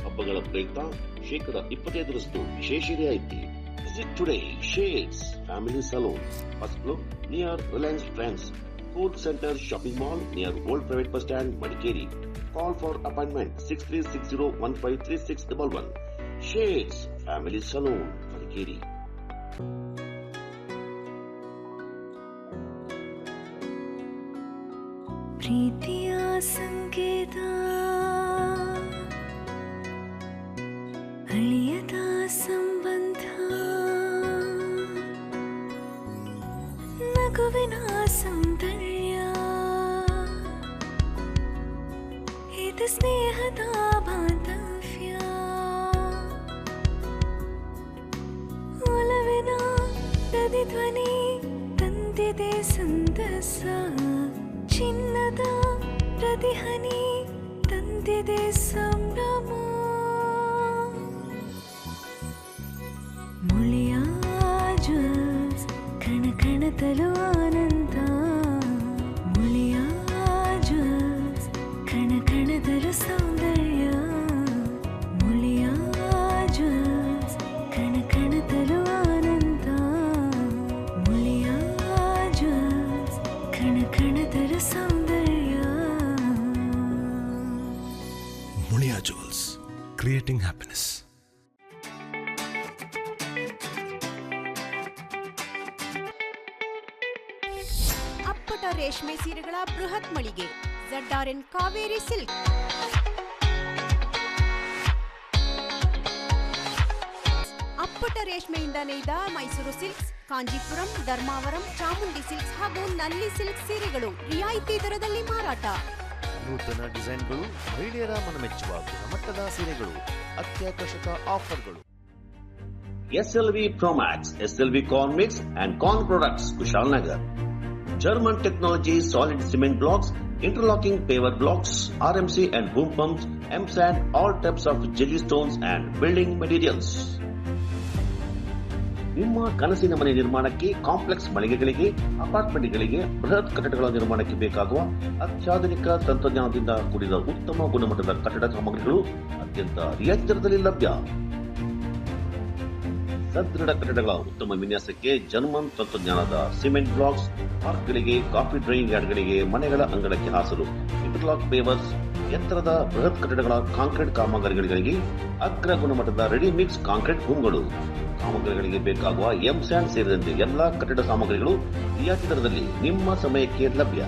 ಹಬ್ಬಗಳ ಪ್ರಯುಕ್ತ 25% ವಿಶೇಷ ರಿಯಾಯಿತಿ. Visit today Shades Family Salon, first floor near Reliance Trends, Food Center Shopping Mall near Old Private Bus Stand, Madikeri. Call for appointment 6360153611. Shades Family Salon, Madikeri. ಪ್ರೀತಿಯ ಸಂಕೇತ ಅಳಿಯದ ಸಂಬಂಧ ನಗುವಿನ ಸೌಂದರ್ಯ ಇದು ಸ್ನೇಹದ ಬಾಂಧವ್ಯ ಒಲವಿನ ಪ್ರತಿಧ್ವನಿ ತಂದಿದೆ ಸಂತಸ ಚಿನ್ನದ ಪ್ರತಿಹನಿ ತಂದಿದೆ ಸಂಭ್ರಮ ಮುಳಿಯ ಜ್ಯೂಸ್ ಕಣ ಕಣದಲು ಆನಂದ ಮುಳಿಯ ಜ್ಯೂಸ್ ಕಣ ಕಣದಲು ಸೌಂದರ್ಯ ಮುಳಿಯ ಜ್ಯೂಸ್ ಕಣ ಕಣದಲು ಆನಂದ ಮುಳಿಯ ಜ್ಯೂಸ್ ಕಣ ಕಣದಲು ಸೌಂದರ್ಯ. ಮುಳಿಯ ಜ್ಯೂಸ್ ಕ್ರಿಯೇಟಿಂಗ್ ಹ್ಯಾಪಿನೆಸ್. ಅಪ್ಪಟ ರೇಷ್ಮೆ ಸೀರೆಗಳ ಬೃಹತ್ ಮಳಿಗೆ ZRN ಕಾವೇರಿ ಸಿಲ್ಕ್. ಅಪ್ಪಟ ರೇಷ್ಮೆಯಿಂದ ನೇಯ್ದ ಮೈಸೂರು ಸಿಲ್ಕ್ಸ್, ಕಾಂಜೀಪುರಂ, ಧರ್ಮಾವರಂ, ಚಾಮುಂಡಿ ಸಿಲ್ಕ್ಸ್ ಹಾಗೂ ನಲ್ಲಿ ಸಿಲ್ಕ್ ಸೀರೆಗಳು ರಿಯಾಯಿತಿ ದರದಲ್ಲಿ ಮಾರಾಟ. ನೂತನ ಡಿಸೈನ್ಗಳು, ಮಹಿಳೆಯರ ಮನಮೆಚ್ಚುವ ಗುಣಮಟ್ಟದ ಸೀರೆಗಳು, ಅತ್ಯಾಕರ್ಷಕ ಆಫರ್ಗಳು. SLV Promax, SLV Corn Mix and Corn Products, Kushalnagar. German technology, solid cement blocks, interlocking paver blocks, RMC and boom pumps, MSAT, all types of jelly stones and building materials. ನಿಮ್ಮ ಕನಸಿನ ಮನೆ ನಿರ್ಮಾಣಕ್ಕೆ, ಕಾಂಪ್ಲೆಕ್ಸ್ ಮಳಿಗೆಗಳಿಗೆ, ಅಪಾರ್ಟ್ಮೆಂಟ್ಗಳಿಗೆ, ಬೃಹತ್ ಕಟ್ಟಡಗಳ ನಿರ್ಮಾಣಕ್ಕೆ ಬೇಕಾಗುವ ಅತ್ಯಾಧುನಿಕ ತಂತ್ರಜ್ಞಾನದಿಂದ ಕೂಡಿದ ಉತ್ತಮ ಗುಣಮಟ್ಟದ ಕಟ್ಟಡ ಸಾಮಗ್ರಿಗಳು ಅತ್ಯಂತ ರಿಯಾಯಿತಿ ದರದಲ್ಲಿ ಲಭ್ಯ. ಸದೃಢ ಕಟ್ಟಡಗಳ ಉತ್ತಮ ವಿನ್ಯಾಸಕ್ಕೆ ಜರ್ಮನ್ ತಂತ್ರಜ್ಞಾನದ ಸಿಮೆಂಟ್ ಬ್ಲಾಕ್ಸ್, ಪಾರ್ಕ್ಗಳಿಗೆ, ಕಾಫಿ ಡ್ರೈಯಿಂಗ್ ಯಾರ್ಡ್ಗಳಿಗೆ, ಮನೆಗಳ ಅಂಗಳಕ್ಕೆ ಹಾಸಲು ಇಂಟರ್ಲಾಕ್ ಪೇವರ್ಸ್, ಎತ್ತರದ ಬೃಹತ್ ಕಟ್ಟಡಗಳ ಕಾಂಕ್ರೀಟ್ ಕಾಮಗಾರಿಗಳಿಗೆ ಅಗ್ರ ಗುಣಮಟ್ಟದ ರೆಡಿ ಮಿಕ್ಸ್ ಕಾಂಕ್ರೀಟ್ ಭೂಮಿಗಳು, ಕಾಮಗಾರಿಗಳಿಗೆ ಬೇಕಾಗುವ ಎಂಸ್ಯಾಂಡ್ ಸೇರಿದಂತೆ ಎಲ್ಲಾ ಕಟ್ಟಡ ಸಾಮಗ್ರಿಗಳು ರಿಯಾಯಿತಿ ದರದಲ್ಲಿ ನಿಮ್ಮ ಸಮಯಕ್ಕೆ ಲಭ್ಯ.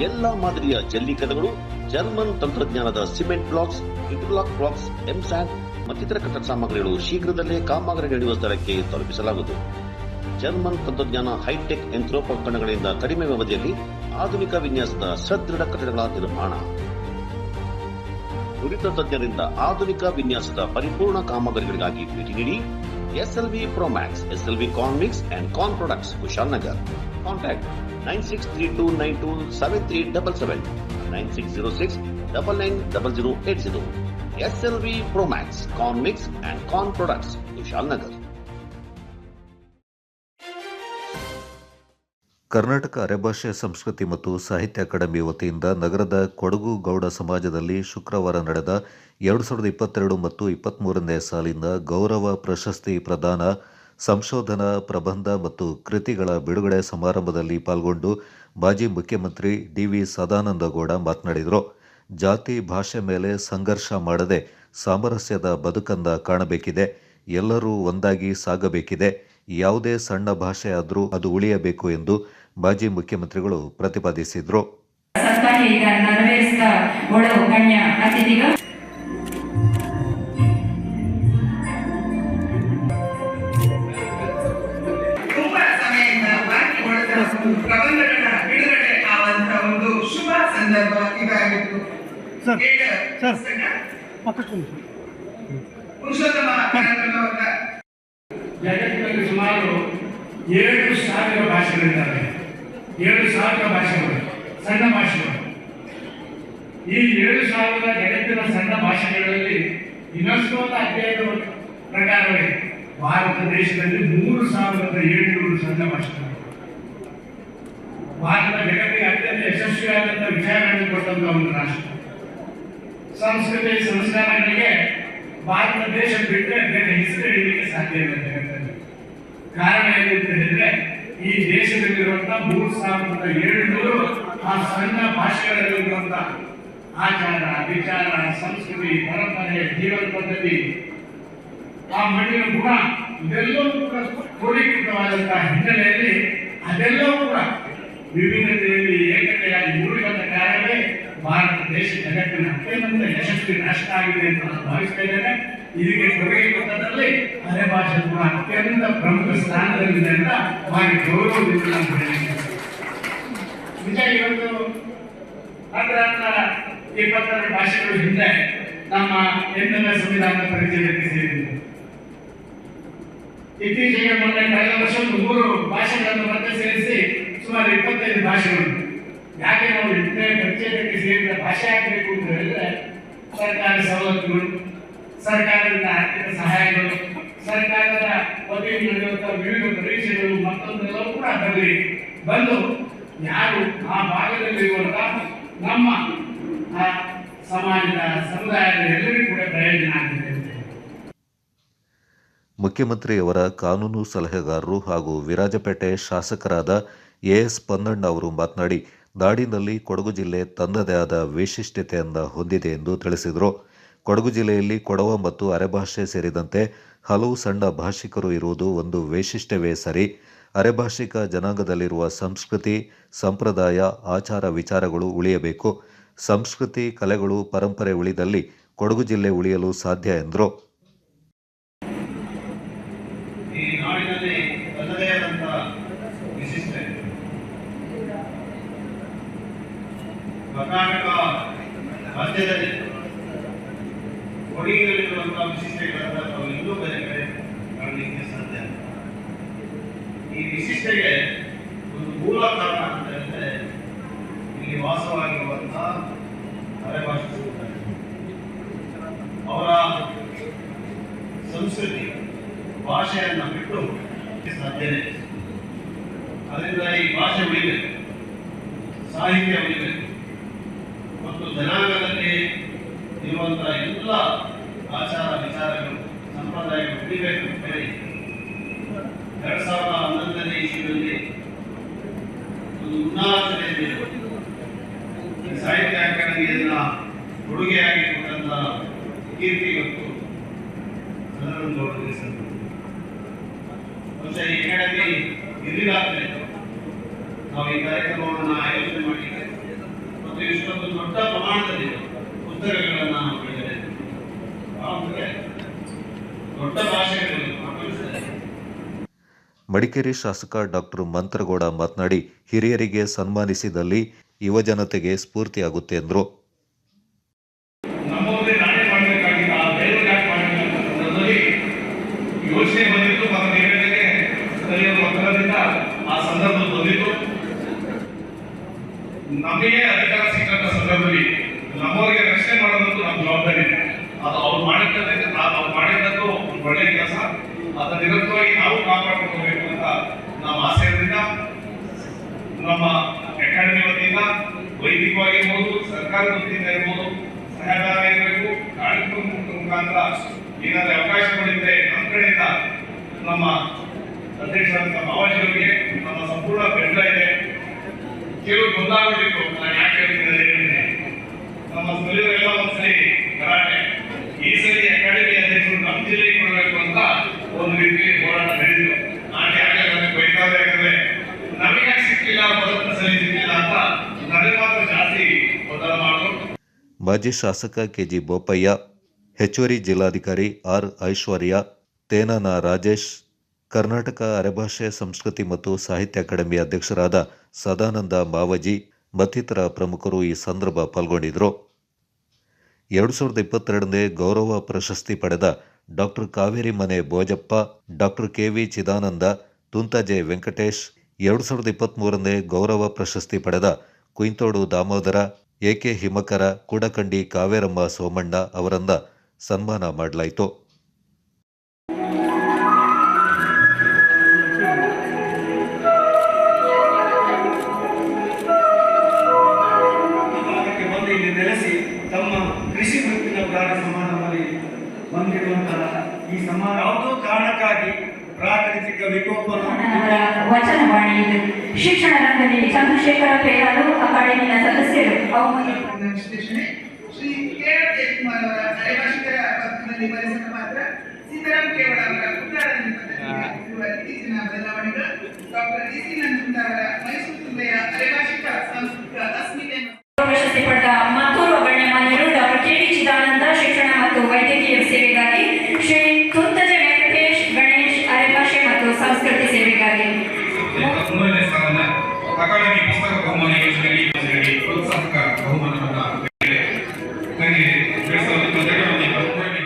ಎಲ್ಲಾ ಮಾದರಿಯ ಜಲ್ಲಿಕಲ್ಲುಗಳು, ಜರ್ಮನ್ ತಂತ್ರಜ್ಞಾನದ cement blocks, interlock blocks, M sand ಮತ್ತಿತರ ಕಟ್ಟಡ ಸಾಮಗ್ರಿಗಳು ಶೀಘ್ರದಲ್ಲೇ ಕಾಮಗಾರಿ ನಡೆಯುವ ಸ್ಥಳಕ್ಕೆ ತಲುಪಿಸಲಾಗುವುದು. ಜರ್ಮನ್ ತಂತ್ರಜ್ಞಾನ ಹೈಟೆಕ್ ಯಂತ್ರೋಪಕರಣಗಳಿಂದ ಕಡಿಮೆ ಅವಧಿಯಲ್ಲಿ ಆಧುನಿಕ ವಿನ್ಯಾಸದ ಸದೃಢ ಕಟ್ಟಡಗಳ ನಿರ್ಮಾಣ. ನುರಿತ ತಜ್ಞರಿಂದ ಆಧುನಿಕ ವಿನ್ಯಾಸದ ಪರಿಪೂರ್ಣ ಕಾಮಗಾರಿಗಳಿಗಾಗಿ ಭೇಟಿ ನೀಡಿ. SLV Promax, SLV Corn Mix and Corn Products, Kushalnagar. Contact 9632927377, 9606990080. SLV Promax, Corn Mix and Corn Products, Kushalnagar. Karnataka ಅರೆಭಾಷೆ ಸಂಸ್ಕೃತಿ ಮತ್ತು ಸಾಹಿತ್ಯ ಅಕಾಡೆಮಿ ವತಿಯಿಂದ ನಗರದ ಕೊಡಗು ಗೌಡ ಸಮಾಜದಲ್ಲಿ ಶುಕ್ರವಾರ ನಡೆದ 2022 ಮತ್ತು 23ನೇ ಸಾಲಿನ ಗೌರವ ಪ್ರಶಸ್ತಿ ಪ್ರದಾನ, ಸಂಶೋಧನಾ ಪ್ರಬಂಧ ಮತ್ತು ಕೃತಿಗಳ ಬಿಡುಗಡೆ ಸಮಾರಂಭದಲ್ಲಿ ಪಾಲ್ಗೊಂಡು ಮಾಜಿ ಮುಖ್ಯಮಂತ್ರಿ DV ಸದಾನಂದಗೌಡ ಮಾತನಾಡಿದರು. ಜಾತಿ ಭಾಷೆ ಮೇಲೆ ಸಂಘರ್ಷ ಮಾಡದೆ ಸಾಮರಸ್ಯದ ಬದುಕನ್ನ ಕಾಣಬೇಕಿದೆ. ಎಲ್ಲರೂ ಒಂದಾಗಿ ಸಾಗಬೇಕಿದೆ. ಯಾವುದೇ ಸಣ್ಣ ಭಾಷೆ ಆದರೂ ಅದು ಉಳಿಯಬೇಕು ಎಂದು ಮಾಜಿ ಮುಖ್ಯಮಂತ್ರಿಗಳು ಪ್ರತಿಪಾದಿಸಿದರು. ಜಗತ್ತಿನಲ್ಲಿ ಸುಮಾರು 7,000 ಭಾಷೆಗಳಿದ್ದಾವೆ. 7,000 ಭಾಷೆಗಳು ಸಣ್ಣ ಭಾಷೆಗಳು. ಈ 7,000 ಜಗತ್ತಿನ ಸಣ್ಣ ಭಾಷೆಗಳಲ್ಲಿ ಯುನೆಸ್ಕೋದ ಅಧ್ಯಯನದ ಪ್ರಕಾರವೇ ಭಾರತ ದೇಶದಲ್ಲಿ 3,700 ಸಣ್ಣ ಭಾಷೆಗಳು. ಭಾರತ ಜಗತ್ತಿಗೆ ಅತ್ಯಂತ ಯಶಸ್ವಿಯಾದಂತಹ ವಿಚಾರಗಳನ್ನು ಕೊಟ್ಟಂತ ಒಂದು ರಾಷ್ಟ್ರ. ಸಂಸ್ಕೃತಿ ಸಂಸ್ಕಾರಗಳಿಗೆ ಭಾರತ ದೇಶ ಬಿಟ್ಟರೆ ಬೇರೆ ಹೆಸರು ಹಿಡಿಯಲಿಕ್ಕೆ ಸಾಧ್ಯ ಇಲ್ಲ ಜಗತ್ತಲ್ಲಿ. ಕಾರಣ ಏನು ಅಂತ ಹೇಳಿದ್ರೆ ಈ ದೇಶದಲ್ಲಿರುವಂತಹ 3,700 ಆ ಸಣ್ಣ ಭಾಷೆಗಳಲ್ಲಿರುವಂತಹ ಆಚಾರ, ವಿಚಾರ, ಸಂಸ್ಕೃತಿ, ಪರಂಪರೆ, ಜೀವನ ಪದ್ಧತಿ, ಆ ಮಣ್ಣಿನ ಗುಣ ಇದೆಲ್ಲವೂ ಕೂಡ ಕ್ರೋಢೀಕೃತವಾದಂತಹ ಹಿನ್ನೆಲೆಯಲ್ಲಿ ಅದೆಲ್ಲವೂ ಕೂಡ ವಿಭಿನ್ನತೆಯಲ್ಲಿ ಏಕತೆಯಾಗಿ ಮೂಡಿಬಂದ ಕಾರಣವೇ ಭಾರತ ದೇಶ ಜಗತ್ತಿನ ಅತ್ಯಂತ ಯಶಸ್ವಿ ರಾಷ್ಟ್ರ ಆಗಿದೆ ಅಂತ ನಾನು ಭಾವಿಸ್ತಾ ಇದ್ದೇನೆ. ಇದಕ್ಕೆ ಕೊಡುಗೆ ಕೊಟ್ಟದ್ರಲ್ಲಿ ಅರೆ ಭಾಷೆ ಕೂಡ ಅತ್ಯಂತ ಪ್ರಮುಖ ಸ್ಥಾನದಲ್ಲಿದೆ ಅಂತ ಭಾರಿ ಗೌರವದಿಂದ ನಾನು ಹೇಳಿದ್ದೇನೆ. ನಿಜ, ಇವತ್ತು 22 ಭಾಷೆಗಳು ಹಿಂದೆ ನಮ್ಮ 8ನೇ ಸಂವಿಧಾನದ ಪರಿಚಯಕ್ಕೆ ಸೇರಿದೆ. ಇತ್ತೀಚೆಗೆ ಮೊನ್ನೆ ಕಳೆದ ವರ್ಷ 3 ಭಾಷೆಗಳನ್ನು ಮತ್ತೆ ಸೇರಿಸಿ ಸುಮಾರು 25 ಭಾಷೆಗಳು. ಯಾಕೆ ನಾವು 8ನೇ ಪರಿಚಯಕ್ಕೆ ಸೇರಿದ ಭಾಷೆ ಆಗಬೇಕು ಅಂತ ಹೇಳಿದ್ರೆ ಸರ್ಕಾರಿ ಸವಲತ್ತುಗಳು, ಸರ್ಕಾರದಿಂದ ಆರ್ಥಿಕ ಸಹಾಯಗಳು, ಸರ್ಕಾರದ ವತಿಯಿಂದ ನಡೆಯುವಂತಹ ವಿವಿಧ ಪರೀಕ್ಷೆಗಳು ಮತ್ತೊಂದೆಲ್ಲವೂ ಕೂಡ ಅದರಲ್ಲಿ ಬಂದು ಯಾರು ಆ ಭಾಗದಲ್ಲಿರುವಂತಹ ನಮ್ಮ ಸಮಾಜದ ಸಮುದಾಯದ ಎಲ್ಲರಿಗೂ ಕೂಡ ಪ್ರಯೋಜನ ಆಗಿದೆ. ಮುಖ್ಯಮಂತ್ರಿಯವರ ಕಾನೂನು ಸಲಹೆಗಾರರು ಹಾಗೂ ವಿರಾಜಪೇಟೆ ಶಾಸಕರಾದ ಎಎಸ್ ಪೊನ್ನಣ್ಣ ಅವರು ಮಾತನಾಡಿ, ನಾಡಿನಲ್ಲಿ ಕೊಡಗು ಜಿಲ್ಲೆ ತನ್ನದೇ ಆದ ವೈಶಿಷ್ಟ್ಯತೆಯನ್ನು ಹೊಂದಿದೆ ಎಂದು ತಿಳಿಸಿದರು. ಕೊಡಗು ಜಿಲ್ಲೆಯಲ್ಲಿ ಕೊಡವ ಮತ್ತು ಅರೆಭಾಷೆ ಸೇರಿದಂತೆ ಹಲವು ಸಣ್ಣ ಭಾಷಿಕರು ಇರುವುದು ಒಂದು ವೈಶಿಷ್ಟ್ಯವೇ ಸರಿ. ಅರೆಭಾಷಿಕ ಜನಾಂಗದಲ್ಲಿರುವ ಸಂಸ್ಕೃತಿ, ಸಂಪ್ರದಾಯ, ಆಚಾರ ವಿಚಾರಗಳು ಉಳಿಯಬೇಕು. ಸಂಸ್ಕೃತಿ, ಕಲೆಗಳು, ಪರಂಪರೆ ಉಳಿದಲ್ಲಿ ಕೊಡಗು ಜಿಲ್ಲೆ ಉಳಿಯಲು ಸಾಧ್ಯ ಎಂದರು. ಈ ನಾಡಿನಲ್ಲಿ ತನ್ನದೇ ಆದಂತಹ ವಿಶಿಷ್ಟತೆ, ಕರ್ನಾಟಕ ರಾಜ್ಯದಲ್ಲಿ ಕೊಡಗಿನಲ್ಲಿರುವಂತಹ ವಿಶಿಷ್ಟತೆಗಳನ್ನು ನಾವು ಇನ್ನೂ ಬೇರೆ ಬೇರೆ ಕಾಣಲಿಕ್ಕೆ ಸಾಧ್ಯ. ಈ ವಿಶಿಷ್ಟತೆಗೆ ಒಂದು ಮೂಲ ಕಾರಣ ಅಂತ ಹೇಳಿದ್ರೆ ಇಲ್ಲಿ ವಾಸವಾಗಿರುವಂತಹ ಅರೆಭಾಷೆ ಸಮುದಾಯ, ಅವರ ಸಂಸ್ಕೃತಿ, ಭಾಷೆಯನ್ನು ಬಿಟ್ಟು ಸಾಧ್ಯನೇ. ಅದರಿಂದ ಈ ಭಾಷೆ ಉಳಿಬೇಕು, ಸಾಹಿತ್ಯ ಉಳಿಬೇಕು ಮತ್ತು ಜನಾಂಗದಲ್ಲಿ ಇರುವಂತಹ ಎಲ್ಲ ಆಚಾರ ವಿಚಾರಗಳು, ಸಂಪ್ರದಾಯಗಳು ಉಳಿಬೇಕು ಅಂತ ಹೇಳಿ 2011ನೇ ಇಸ್ವಿಯಲ್ಲಿ ಒಂದು ಉನ್ನಾಲೋಚನೆಯಲ್ಲಿ ಸಾಹಿತ್ಯ ಅಕಾಡೆಮಿಯನ್ನ ಕೊಡುಗೆಯಾಗಿ ಕೊಟ್ಟಂತಹ ಕೀರ್ತಿ ಇವತ್ತು ಜನರನ್ನು ತಿಳಿಸಿದರು. ಬಹುಶಃ ಈ ಅಕಾಡೆಮಿ ಇರಲಿಲ್ಲಾದ್ರೆ ನಾವು ಈ ಕಾರ್ಯಕ್ರಮವನ್ನು ಆಯೋಜನೆ ಮಾಡಲಿಕ್ಕೆ ಮತ್ತು ಇಷ್ಟೊಂದು ದೊಡ್ಡ ಪ್ರಮಾಣದಲ್ಲಿ ಪುಸ್ತಕಗಳನ್ನು ನಾವು ಬಿಡುಗಡೆ ದೊಡ್ಡ ಭಾಷೆಗಳಲ್ಲಿ ಮಡಿಕೇರಿ ಶಾಸಕ ಡಾಕ್ಟರ್ ಮಂತ್ರಗೌಡ ಮಾತನಾಡಿ, ಹಿರಿಯರಿಗೆ ಸನ್ಮಾನಿಸಿದಲ್ಲಿ ಯುವಜನತೆಗೆ ಸ್ಫೂರ್ತಿಯಾಗುತ್ತೆ ಎಂದರು. ಯೋಚನೆ ಬಂದಿತ್ತು, ಆ ಸಂದರ್ಭ ಬಂದಿತ್ತು. ನಮಗೆ ಅಧಿಕಾರ ಸಿಕ್ಕಂತ ಸಂದರ್ಭದಲ್ಲಿ ನಮ್ಮವರಿಗೆ ರಕ್ಷಣೆ ಮಾಡೋದಂತೂ ನಮ್ಮ ಜವಾಬ್ದಾರಿ. ಅದು ಅವ್ರು ಮಾಡಿದ್ದದ್ದು ಒಳ್ಳೆಯ ಕೆಲಸ. ಅದನ್ನ ನಿರಂತರವಾಗಿ ನಾವು ಕಾಪಾಡ್ಕೊಂಡು ಹೋಗಬೇಕು ಅಂತ ನಮ್ಮ ಆಶಯದಿಂದ ನಮ್ಮ ಅಕಾಡೆಮಿ ವತಿಯಿಂದ ವೈದಿಕವಾಗಿರ್ಬೋದು, ಸರ್ಕಾರದ ವತಿಯಿಂದ ಇರ್ಬೋದು, ಸಹಕಾರ ಇರಬೇಕು. ಕಾರ್ಯಕ್ರಮ ಮುಖಾಂತರ ಏನಾದರೂ ಅವಕಾಶಗಳಿದ್ರೆ ನಮ್ಮ ಕಡೆಯಿಂದ ನಮ್ಮ ಅಧ್ಯಕ್ಷರಾದ ಮಾವಾಜಿಯವರಿಗೆ ನಮ್ಮ ಸಂಪೂರ್ಣ ಬೆಂಬಲ ಇದೆ. ಕೆಲವು ಗೊತ್ತಾಗಬೇಕು ನಾನು ಯಾಕೆ ಹೇಳ್ತಿದ್ದೇನೆ. ನಮ್ಮ ಸ್ಥಳೀಯರೆಲ್ಲ ಒಂದ್ಸರಿ ಗಲಾಟೆ, ಈ ಸರಿ ಅಕಾಡೆಮಿ ಅಧ್ಯಕ್ಷರು ನಮ್ಮ ಜಿಲ್ಲೆಗೆ ಕೊಡಬೇಕು ಅಂತ ಒಂದು ರೀತಿಯಲ್ಲಿ ಹೋರಾಟ ನಡೆದಿದೆ. ನಾನು ಯಾಕೆ ಬೈತಾರೆ ಯಾಕಂದ್ರೆ ನಮಗೆ ಯಾಕೆ ಸಿಕ್ಕಿಲ್ಲ, ಮೊದಲ ಸರಿ ಸಿಕ್ಕಿಲ್ಲ ಅಂತ ನನಗೆ ಮಾತ್ರ ಜಾಸ್ತಿ ಒತ್ತಡ ಮಾಡೋದು. ಮಾಜಿ ಶಾಸಕ ಕೆಜಿ ಬೋಪಯ್ಯ, ಹೆಚ್ಚುವರಿ ಜಿಲ್ಲಾಧಿಕಾರಿ ಆರ್ ಐಶ್ವರ್ಯ, ತೇನಾನ ರಾಜೇಶ್, ಕರ್ನಾಟಕ ಅರೆಭಾಷೆ ಸಂಸ್ಕೃತಿ ಮತ್ತು ಸಾಹಿತ್ಯ ಅಕಾಡೆಮಿ ಅಧ್ಯಕ್ಷರಾದ ಸದಾನಂದ ಮಾವಜಿ ಮತ್ತಿತರ ಪ್ರಮುಖರು ಈ ಸಂದರ್ಭ ಪಾಲ್ಗೊಂಡಿದ್ದರು. 2022ನೇ ಗೌರವ ಪ್ರಶಸ್ತಿ ಪಡೆದ ಡಾಕ್ಟರ್ ಕಾವೇರಿ ಮನೆ ಬೋಜಪ್ಪ, ಡಾಕ್ಟರ್ ಕೆವಿ ಚಿದಾನಂದ, ತುಂತಜೆ ವೆಂಕಟೇಶ್, 2023ನೇ ಗೌರವ ಪ್ರಶಸ್ತಿ ಪಡೆದ ಕುಯಿಂತೋಡು ದಾಮೋದರ, ಎಕೆ ಹಿಮಕರ, ಕೂಡಕಂಡಿ ಕಾವೇರಮ್ಮ ಸೋಮಣ್ಣ ಅವರನ್ನ ಸನ್ಮಾನ ಮಾಡಲಾಯಿತು. ಕಾರ್ಯ ಸಮಾರಂಭದಲ್ಲಿ ಬಂದಿರುವಂತಹ ಈ ಸಮಾರಂಭ ಯಾವುದೋ ಕಾರಣಕ್ಕಾಗಿ ಪ್ರಾಕೃತಿಕ ವಿಕೋಪ ವಚನವಾಣಿ ಇದು. ಶಿಕ್ಷಣ ರಂಗದಲ್ಲಿ ಚಂದ್ರಶೇಖರ ಪೇರಾರು ಅಕಾಡೆಮಿಯ ಸದಸ್ಯರು ವಿಶ್ಲೇಷಣೆ ಶ್ರೀ ಕೆ ಜಯಕುಮಾರ್ ಅವರ ಅರೆಭಾಷಿಕರ ಪತ್ರದಲ್ಲಿ ಪರಿಸರ ಪಾತ್ರ ಸೀತಾರಾಮ್ ಕೇವಳ ಅವರ ಉದಾಹರಣೆ ಪತ್ರದಲ್ಲಿರುವ ಇತ್ತೀಚಿನ ಬದಲಾವಣೆಗಳು ಡಾಕ್ಟರ್ ಡಿ.ಸಿ. ನಂಜುಂಡ ಅವರ ಮೈಸೂರು ಜಿಲ್ಲೆಯ ಅರೆಭಾಷಿಕ ಸಾಂಸ್ಕೃತಿಕ ಅಸ್ಮಿತೆ ಪ್ರಶಸ್ತಿ ಪಡೆದ ಮತ್ತೋರ್ವ ಗಣ್ಯಮಾನ್ಯರು ಡಾಕ್ಟರ್ ಕೆ.ಡಿ. ಚಿದಾನಂದ ಶಿಕ್ಷಣ ಮತ್ತು ವೈದ್ಯಕೀಯ ಸೇವೆಗಾಗಿ, ಶ್ರೀ ಕುಂತಜ ವೆಂಕಟೇಶ್ ಗಣೇಶ್ ಅರೆಭಾಷೆ ಮತ್ತು ಸಂಸ್ಕೃತಿ ಸೇವೆಗಾಗಿ. ಅಕಾಡೆಮಿ ಪುಸ್ತಕ ಬಹುಮಾನ ಯೋಜನೆಯಲ್ಲಿ ಪ್ರೋತ್ಸಾಹಕ ಬಹುಮಾನವನ್ನು ನನಗೆ 2022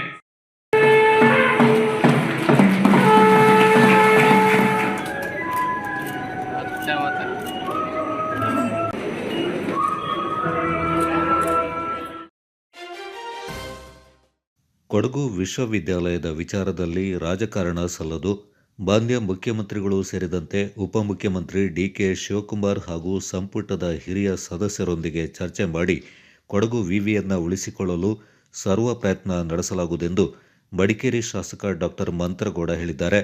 ಕೊಡಗು ವಿಶ್ವವಿದ್ಯಾಲಯದ ವಿಚಾರದಲ್ಲಿ ರಾಜಕಾರಣ ಸಲ್ಲದು. ಮಾನ್ಯ ಮುಖ್ಯಮಂತ್ರಿಗಳು ಸೇರಿದಂತೆ ಉಪಮುಖ್ಯಮಂತ್ರಿ ಡಿ.ಕೆ. ಶಿವಕುಮಾರ್ ಹಾಗೂ ಸಂಪುಟದ ಹಿರಿಯ ಸದಸ್ಯರೊಂದಿಗೆ ಚರ್ಚೆ ಮಾಡಿ ಕೊಡಗು ವಿವಿಯನ್ನು ಉಳಿಸಿಕೊಳ್ಳಲು ಸರ್ವ ಪ್ರಯತ್ನ ನಡೆಸಲಾಗುವುದೆಂದು ಮಡಿಕೇರಿ ಶಾಸಕ ಡಾಕ್ಟರ್ ಮಂತ್ರಗೌಡ ಹೇಳಿದ್ದಾರೆ.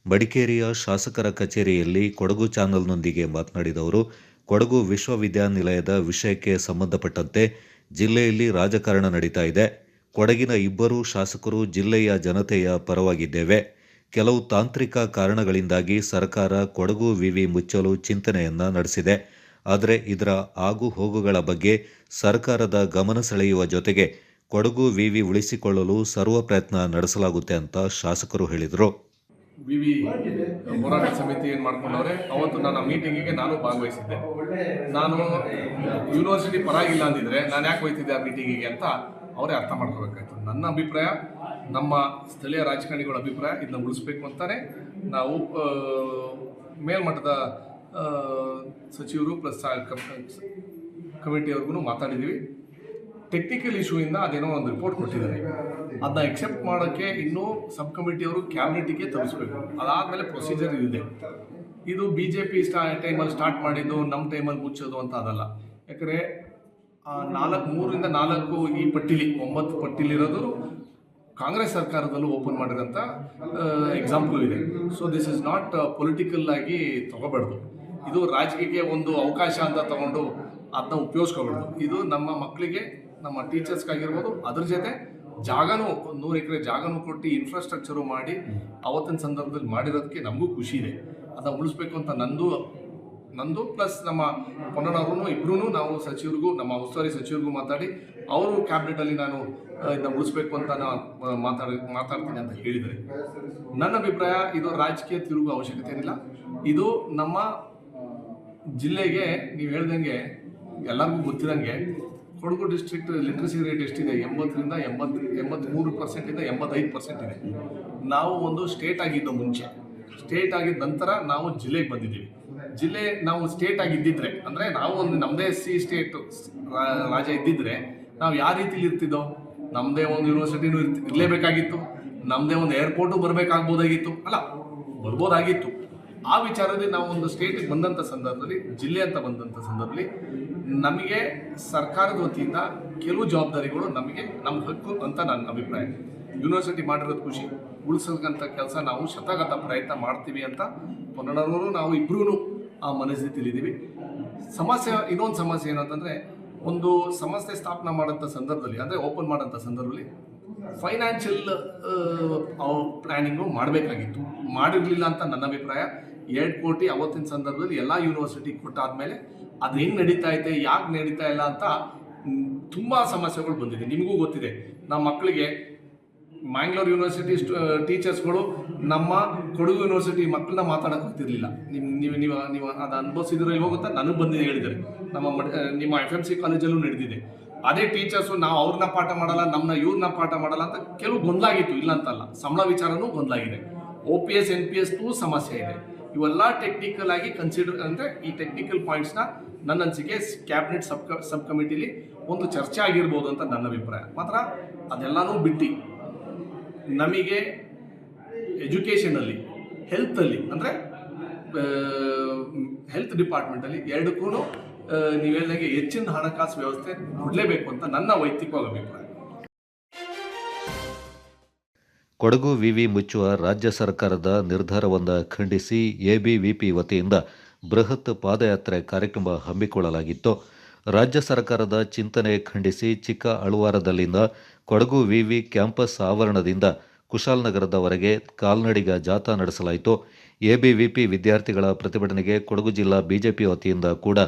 ಮಡಿಕೇರಿಯ ಶಾಸಕರ ಕಚೇರಿಯಲ್ಲಿ ಕೊಡಗು ಚಾನೆಲ್ನೊಂದಿಗೆ ಮಾತನಾಡಿದ ಅವರು, ಕೊಡಗು ವಿಶ್ವವಿದ್ಯಾನಿಲಯದ ವಿಷಯಕ್ಕೆ ಸಂಬಂಧಪಟ್ಟಂತೆ ಜಿಲ್ಲೆಯಲ್ಲಿ ರಾಜಕಾರಣ ನಡೀತಾ ಇದೆ. ಕೊಡಗಿನ ಇಬ್ಬರೂ ಶಾಸಕರು ಜಿಲ್ಲೆಯ ಜನತೆಯ ಪರವಾಗಿದ್ದೇವೆ. ಕೆಲವು ತಾಂತ್ರಿಕ ಕಾರಣಗಳಿಂದಾಗಿ ಸರ್ಕಾರ ಕೊಡಗು ವಿವಿ ಮುಚ್ಚಲು ಚಿಂತನೆಯನ್ನ ನಡೆಸಿದೆ. ಆದರೆ ಇದರ ಆಗು ಹೋಗುಗಳ ಬಗ್ಗೆ ಸರ್ಕಾರದ ಗಮನ ಸೆಳೆಯುವ ಜೊತೆಗೆ ಕೊಡಗು ವಿವಿ ಉಳಿಸಿಕೊಳ್ಳಲು ಸರ್ವ ಪ್ರಯತ್ನ ನಡೆಸಲಾಗುತ್ತೆ ಅಂತ ಶಾಸಕರು ಹೇಳಿದರು. ವಿವಿ ಹೋರಾಟ ಸಮಿತಿ ಏನು ಮಾಡ್ಕೊಂಡವ್ರೆ, ಅವತ್ತು ನನ್ನ ಮೀಟಿಂಗಿಗೆ ನಾನು ಭಾಗವಹಿಸಿದ್ದೆ. ನಾನು ಯೂನಿವರ್ಸಿಟಿ ಪರವಾಗಿಲ್ಲ ಅಂದಿದ್ರೆ ನಾನು ಯಾಕೆ ಹೋಗ್ತಿದ್ದೆ ಆ ಮೀಟಿಂಗಿಗೆ ಅಂತ ಅವರೇ ಅರ್ಥ ಮಾಡ್ಕೋಬೇಕಾಯ್ತು. ನನ್ನ ಅಭಿಪ್ರಾಯ, ನಮ್ಮ ಸ್ಥಳೀಯ ರಾಜಕಾರಣಿಗಳ ಅಭಿಪ್ರಾಯ, ಇದನ್ನ ಉಳಿಸ್ಬೇಕು ಅಂತಾನೆ ನಾವು ಮೇಲ್ಮಟ್ಟದ ಸಚಿವರು ಪ್ಲಸ್ ಕಮಿಟಿಯವ್ರಿಗೂ ಮಾತಾಡಿದ್ದೀವಿ. ಟೆಕ್ನಿಕಲ್ ಇಶ್ಯೂಯಿಂದ ಅದೇನೋ ಒಂದು ರಿಪೋರ್ಟ್ ಕೊಟ್ಟಿದ್ದಾರೆ, ಅದನ್ನ ಎಕ್ಸೆಪ್ಟ್ ಮಾಡೋಕ್ಕೆ ಇನ್ನೂ ಸಬ್ ಕಮಿಟಿಯವರು ಕ್ಯಾಬಿನೆಟಿಗೆ ತರಿಸ್ಬೇಕು. ಅದಾದಮೇಲೆ ಪ್ರೊಸೀಜರ್ ಇದೆ. ಇದು BJP ಟೈಮಲ್ಲಿ ಸ್ಟಾರ್ಟ್ ಮಾಡಿದ್ದು, ನಮ್ಮ ಟೈಮಲ್ಲಿ ಮುಚ್ಚೋದು ಅಂತ ಅದಲ್ಲ. ಯಾಕಂದರೆ 3 ರಿಂದ 4 ಈ ಪಟ್ಟಿಲಿ 9 ಪಟ್ಟಿಲಿರೋದು ಕಾಂಗ್ರೆಸ್ ಸರ್ಕಾರದಲ್ಲೂ ಓಪನ್ ಮಾಡಿರೋಂಥ ಎಕ್ಸಾಂಪಲ್ ಇದೆ. So this is not political ಆಗಿ ತಗೋಬಾರ್ದು. ಇದು ರಾಜಕೀಯಕ್ಕೆ ಒಂದು ಅವಕಾಶ ಅಂತ ತಗೊಂಡು ಅದನ್ನ ಉಪಯೋಗಿಸ್ಕೋಬಾರ್ದು. ಇದು ನಮ್ಮ ಮಕ್ಕಳಿಗೆ, ನಮ್ಮ ಟೀಚರ್ಸ್ಗಾಗಿರ್ಬೋದು, ಅದ್ರ ಜೊತೆ ಜಾಗನೂ 100 ಎಕರೆ ಜಾಗನೂ ಕೊಟ್ಟು ಇನ್ಫ್ರಾಸ್ಟ್ರಕ್ಚರು ಮಾಡಿ ಅವತ್ತಿನ ಸಂದರ್ಭದಲ್ಲಿ ಮಾಡಿರೋದಕ್ಕೆ ನಮಗೂ ಖುಷಿ ಇದೆ. ಅದನ್ನ ಉಳಿಸ್ಬೇಕು ಅಂತ ನಂದು ಪ್ಲಸ್ ನಮ್ಮ ಪೊನ್ನನವರು ಇಬ್ಬರೂ ನಾವು ಸಚಿವರಿಗೂ, ನಮ್ಮ ಉಸ್ತುವಾರಿ ಸಚಿವರಿಗೂ ಮಾತಾಡಿ ಅವರು ಕ್ಯಾಬಿನೆಟಲ್ಲಿ ನಾನು ಇದನ್ನ ಉಳಿಸ್ಬೇಕು ಅಂತ ಮಾತಾಡ್ತೀನಿ ಅಂತ ಹೇಳಿದರೆ, ನನ್ನ ಅಭಿಪ್ರಾಯ ಇದು ರಾಜಕೀಯ ತಿರುಗು ಅವಶ್ಯಕತೆ ಏನಿಲ್ಲ. ಇದು ನಮ್ಮ ಜಿಲ್ಲೆಗೆ, ನೀವು ಹೇಳ್ದಂಗೆ ಎಲ್ಲರಿಗೂ ಗೊತ್ತಿರಂಗೆ ಕೊಡಗು ಡಿಸ್ಟ್ರಿಕ್ಟ್ ಲಿಟ್ರಸಿ ರೇಟ್ ಎಷ್ಟಿದೆ? 80ರಿಂದ 83% ಇಂದ 85% ಇದೆ. ನಾವು ಒಂದು ಸ್ಟೇಟ್ ಆಗಿದ್ದು ಮುಂಚೆ, ಸ್ಟೇಟ್ ಆಗಿದ್ದ ನಂತರ ನಾವು ಜಿಲ್ಲೆಗೆ ಬಂದಿದ್ದೀವಿ. ನಾವು ಸ್ಟೇಟ್ ಆಗಿದ್ದಿದ್ರೆ, ಅಂದರೆ ನಾವು ಒಂದು ನಮ್ಮದೇ ಸ್ಟೇಟ್ ರಾಜ್ಯ ಇದ್ದಿದ್ರೆ ನಾವು ಯಾವ ರೀತಿಲಿ ಇರ್ತಿದ್ದೋ, ನಮ್ಮದೇ ಒಂದು ಯೂನಿವರ್ಸಿಟಿನೂ ಇರಲೇಬೇಕಾಗಿತ್ತು, ನಮ್ಮದೇ ಒಂದು ಏರ್ಪೋರ್ಟು ಬರ್ಬೋದಾಗಿತ್ತು. ಆ ವಿಚಾರದಲ್ಲಿ ನಾವು ಒಂದು ಸ್ಟೇಟಿಗೆ ಬಂದಂಥ ಸಂದರ್ಭದಲ್ಲಿ, ಜಿಲ್ಲೆ ಅಂತ ಬಂದಂಥ ಸಂದರ್ಭದಲ್ಲಿ ನಮಗೆ ಸರ್ಕಾರದ ವತಿಯಿಂದ ಕೆಲವು ಜವಾಬ್ದಾರಿಗಳು ನಮ್ಮ ಹಕ್ಕು ಅಂತ ನನ್ನ ಅಭಿಪ್ರಾಯ. ಯೂನಿವರ್ಸಿಟಿ ಮಾಡಿರೋದು ಖುಷಿ, ಉಳಿಸೋಕ್ಕಂಥ ಕೆಲಸ ನಾವು ಶತಗತ ಪ್ರಯತ್ನ ಮಾಡ್ತೀವಿ ಅಂತ ಪೊನ್ನನವರು ನಾವು ಇಬ್ಬರೂ ಆ ಮನಸ್ಥಿತಿಲಿದ್ದೀವಿ. ಇನ್ನೊಂದು ಸಮಸ್ಯೆ ಏನಂತಂದರೆ, ಒಂದು ಸಂಸ್ಥೆ ಸ್ಥಾಪನೆ ಮಾಡೋಂಥ ಸಂದರ್ಭದಲ್ಲಿ, ಅಂದರೆ ಓಪನ್ ಮಾಡೋಂಥ ಸಂದರ್ಭದಲ್ಲಿ ಫೈನಾನ್ಷಿಯಲ್ ಪ್ಲ್ಯಾನಿಂಗು ಮಾಡಬೇಕಾಗಿತ್ತು. ಮಾಡಿರಲಿಲ್ಲ ಅಂತ ನನ್ನ ಅಭಿಪ್ರಾಯ. 2 ಕೋಟಿ ಅವತ್ತಿನ ಸಂದರ್ಭದಲ್ಲಿ ಎಲ್ಲ ಯೂನಿವರ್ಸಿಟಿ ಕೊಟ್ಟಾದಮೇಲೆ ಅದು ಹೆಂಗೆ ನಡೀತಾ ಇದೆ, ಯಾಕೆ ನಡೀತಾ ಇಲ್ಲ ಅಂತ ತುಂಬ ಸಮಸ್ಯೆಗಳು ಬಂದಿದೆ. ನಿಮಗೂ ಗೊತ್ತಿದೆ, ನಮ್ಮ ಮಕ್ಕಳಿಗೆ ಮ್ಯಾಂಗ್ಳೂರ್ ಯೂನಿವರ್ಸಿಟಿ ಟೀಚರ್ಸ್ಗಳು ನಮ್ಮ ಕೊಡಗು ಯೂನಿವರ್ಸಿಟಿ ಮಕ್ಕಳನ್ನ ಮಾತಾಡೋಕೆ ಗೊತ್ತಿರಲಿಲ್ಲ. ನೀವು ಅದು ಅನುಭವಿಸಿದ್ರು ಇಲ್ವೋ ಗೊತ್ತಾ, ನನಗೆ ಬಂದಿದೆ ಹೇಳಿದ್ದಾರೆ. ನಿಮ್ಮ FMC ಕಾಲೇಜಲ್ಲೂ ನಡೆದಿದೆ. ಅದೇ ಟೀಚರ್ಸು ನಾವು ಅವ್ರನ್ನ ಪಾಠ ಮಾಡಲ್ಲ, ಇವ್ರನ್ನ ಪಾಠ ಮಾಡಲ್ಲ ಅಂತ ಕೆಲವು ಗೊಂದಲಾಗಿತ್ತು, ಇಲ್ಲ ಅಂತಲ್ಲ. ಸಂಬಳ ವಿಚಾರನೂ ಗೊಂದಲಾಗಿದೆ. OPS NPS ಸಮಸ್ಯೆ ಇದೆ. ಇವೆಲ್ಲ ಟೆಕ್ನಿಕಲ್ ಆಗಿ ಅಂದರೆ ಈ ಟೆಕ್ನಿಕಲ್ ಪಾಯಿಂಟ್ಸ್ನ ನನ್ನ ಅನಿಸಿಕೆ ಕ್ಯಾಬಿನೆಟ್ ಸಬ್ ಕಮಿಟಿಲಿ ಒಂದು ಚರ್ಚೆ ಆಗಿರ್ಬೋದು ಅಂತ ನನ್ನ ಅಭಿಪ್ರಾಯ. ಮಾತ್ರ ಅದೆಲ್ಲನೂ ಬಿಟ್ಟು ನಮಗೆ ಎಜುಕೇಷನಲ್ಲಿ, ಹೆಲ್ತಲ್ಲಿ, ಅಂದರೆ ಹೆಲ್ತ್ ಡಿಪಾರ್ಟ್ಮೆಂಟಲ್ಲಿ ಎರಡಕ್ಕೂ ನೀವು ಹೇಳಿದಾಗೆ ಹೆಚ್ಚಿನ ಹಣಕಾಸು ವ್ಯವಸ್ಥೆ ಕೊಡಲೇಬೇಕು ಅಂತ ನನ್ನ ವೈಯಕ್ತಿಕವಾಗಿ ಅಭಿಪ್ರಾಯ. ಕೊಡಗು ವಿವಿ ಮುಚ್ಚುವ ರಾಜ್ಯ ಸರ್ಕಾರದ ನಿರ್ಧಾರವನ್ನು ಖಂಡಿಸಿ ಎಬಿವಿಪಿ ವತಿಯಿಂದ ಬೃಹತ್ ಪಾದಯಾತ್ರೆ ಕಾರ್ಯಕ್ರಮ ಹಮ್ಮಿಕೊಳ್ಳಲಾಗಿತ್ತು. ರಾಜ್ಯ ಸರ್ಕಾರದ ಚಿಂತನೆ ಖಂಡಿಸಿ ಚಿಕ್ಕ ಅಳುವಾರದಲ್ಲಿಂದ ಕೊಡಗು ವಿವಿ ಕ್ಯಾಂಪಸ್ ಆವರಣದಿಂದ ಕುಶಾಲನಗರದವರೆಗೆ ಕಾಲ್ನಡಿಗ ಜಾಥಾ ನಡೆಸಲಾಯಿತು. ಎಬಿವಿಪಿ ವಿದ್ಯಾರ್ಥಿಗಳ ಪ್ರತಿಭಟನೆಗೆ ಕೊಡಗು ಜಿಲ್ಲಾ ಬಿಜೆಪಿ ವತಿಯಿಂದ ಕೂಡ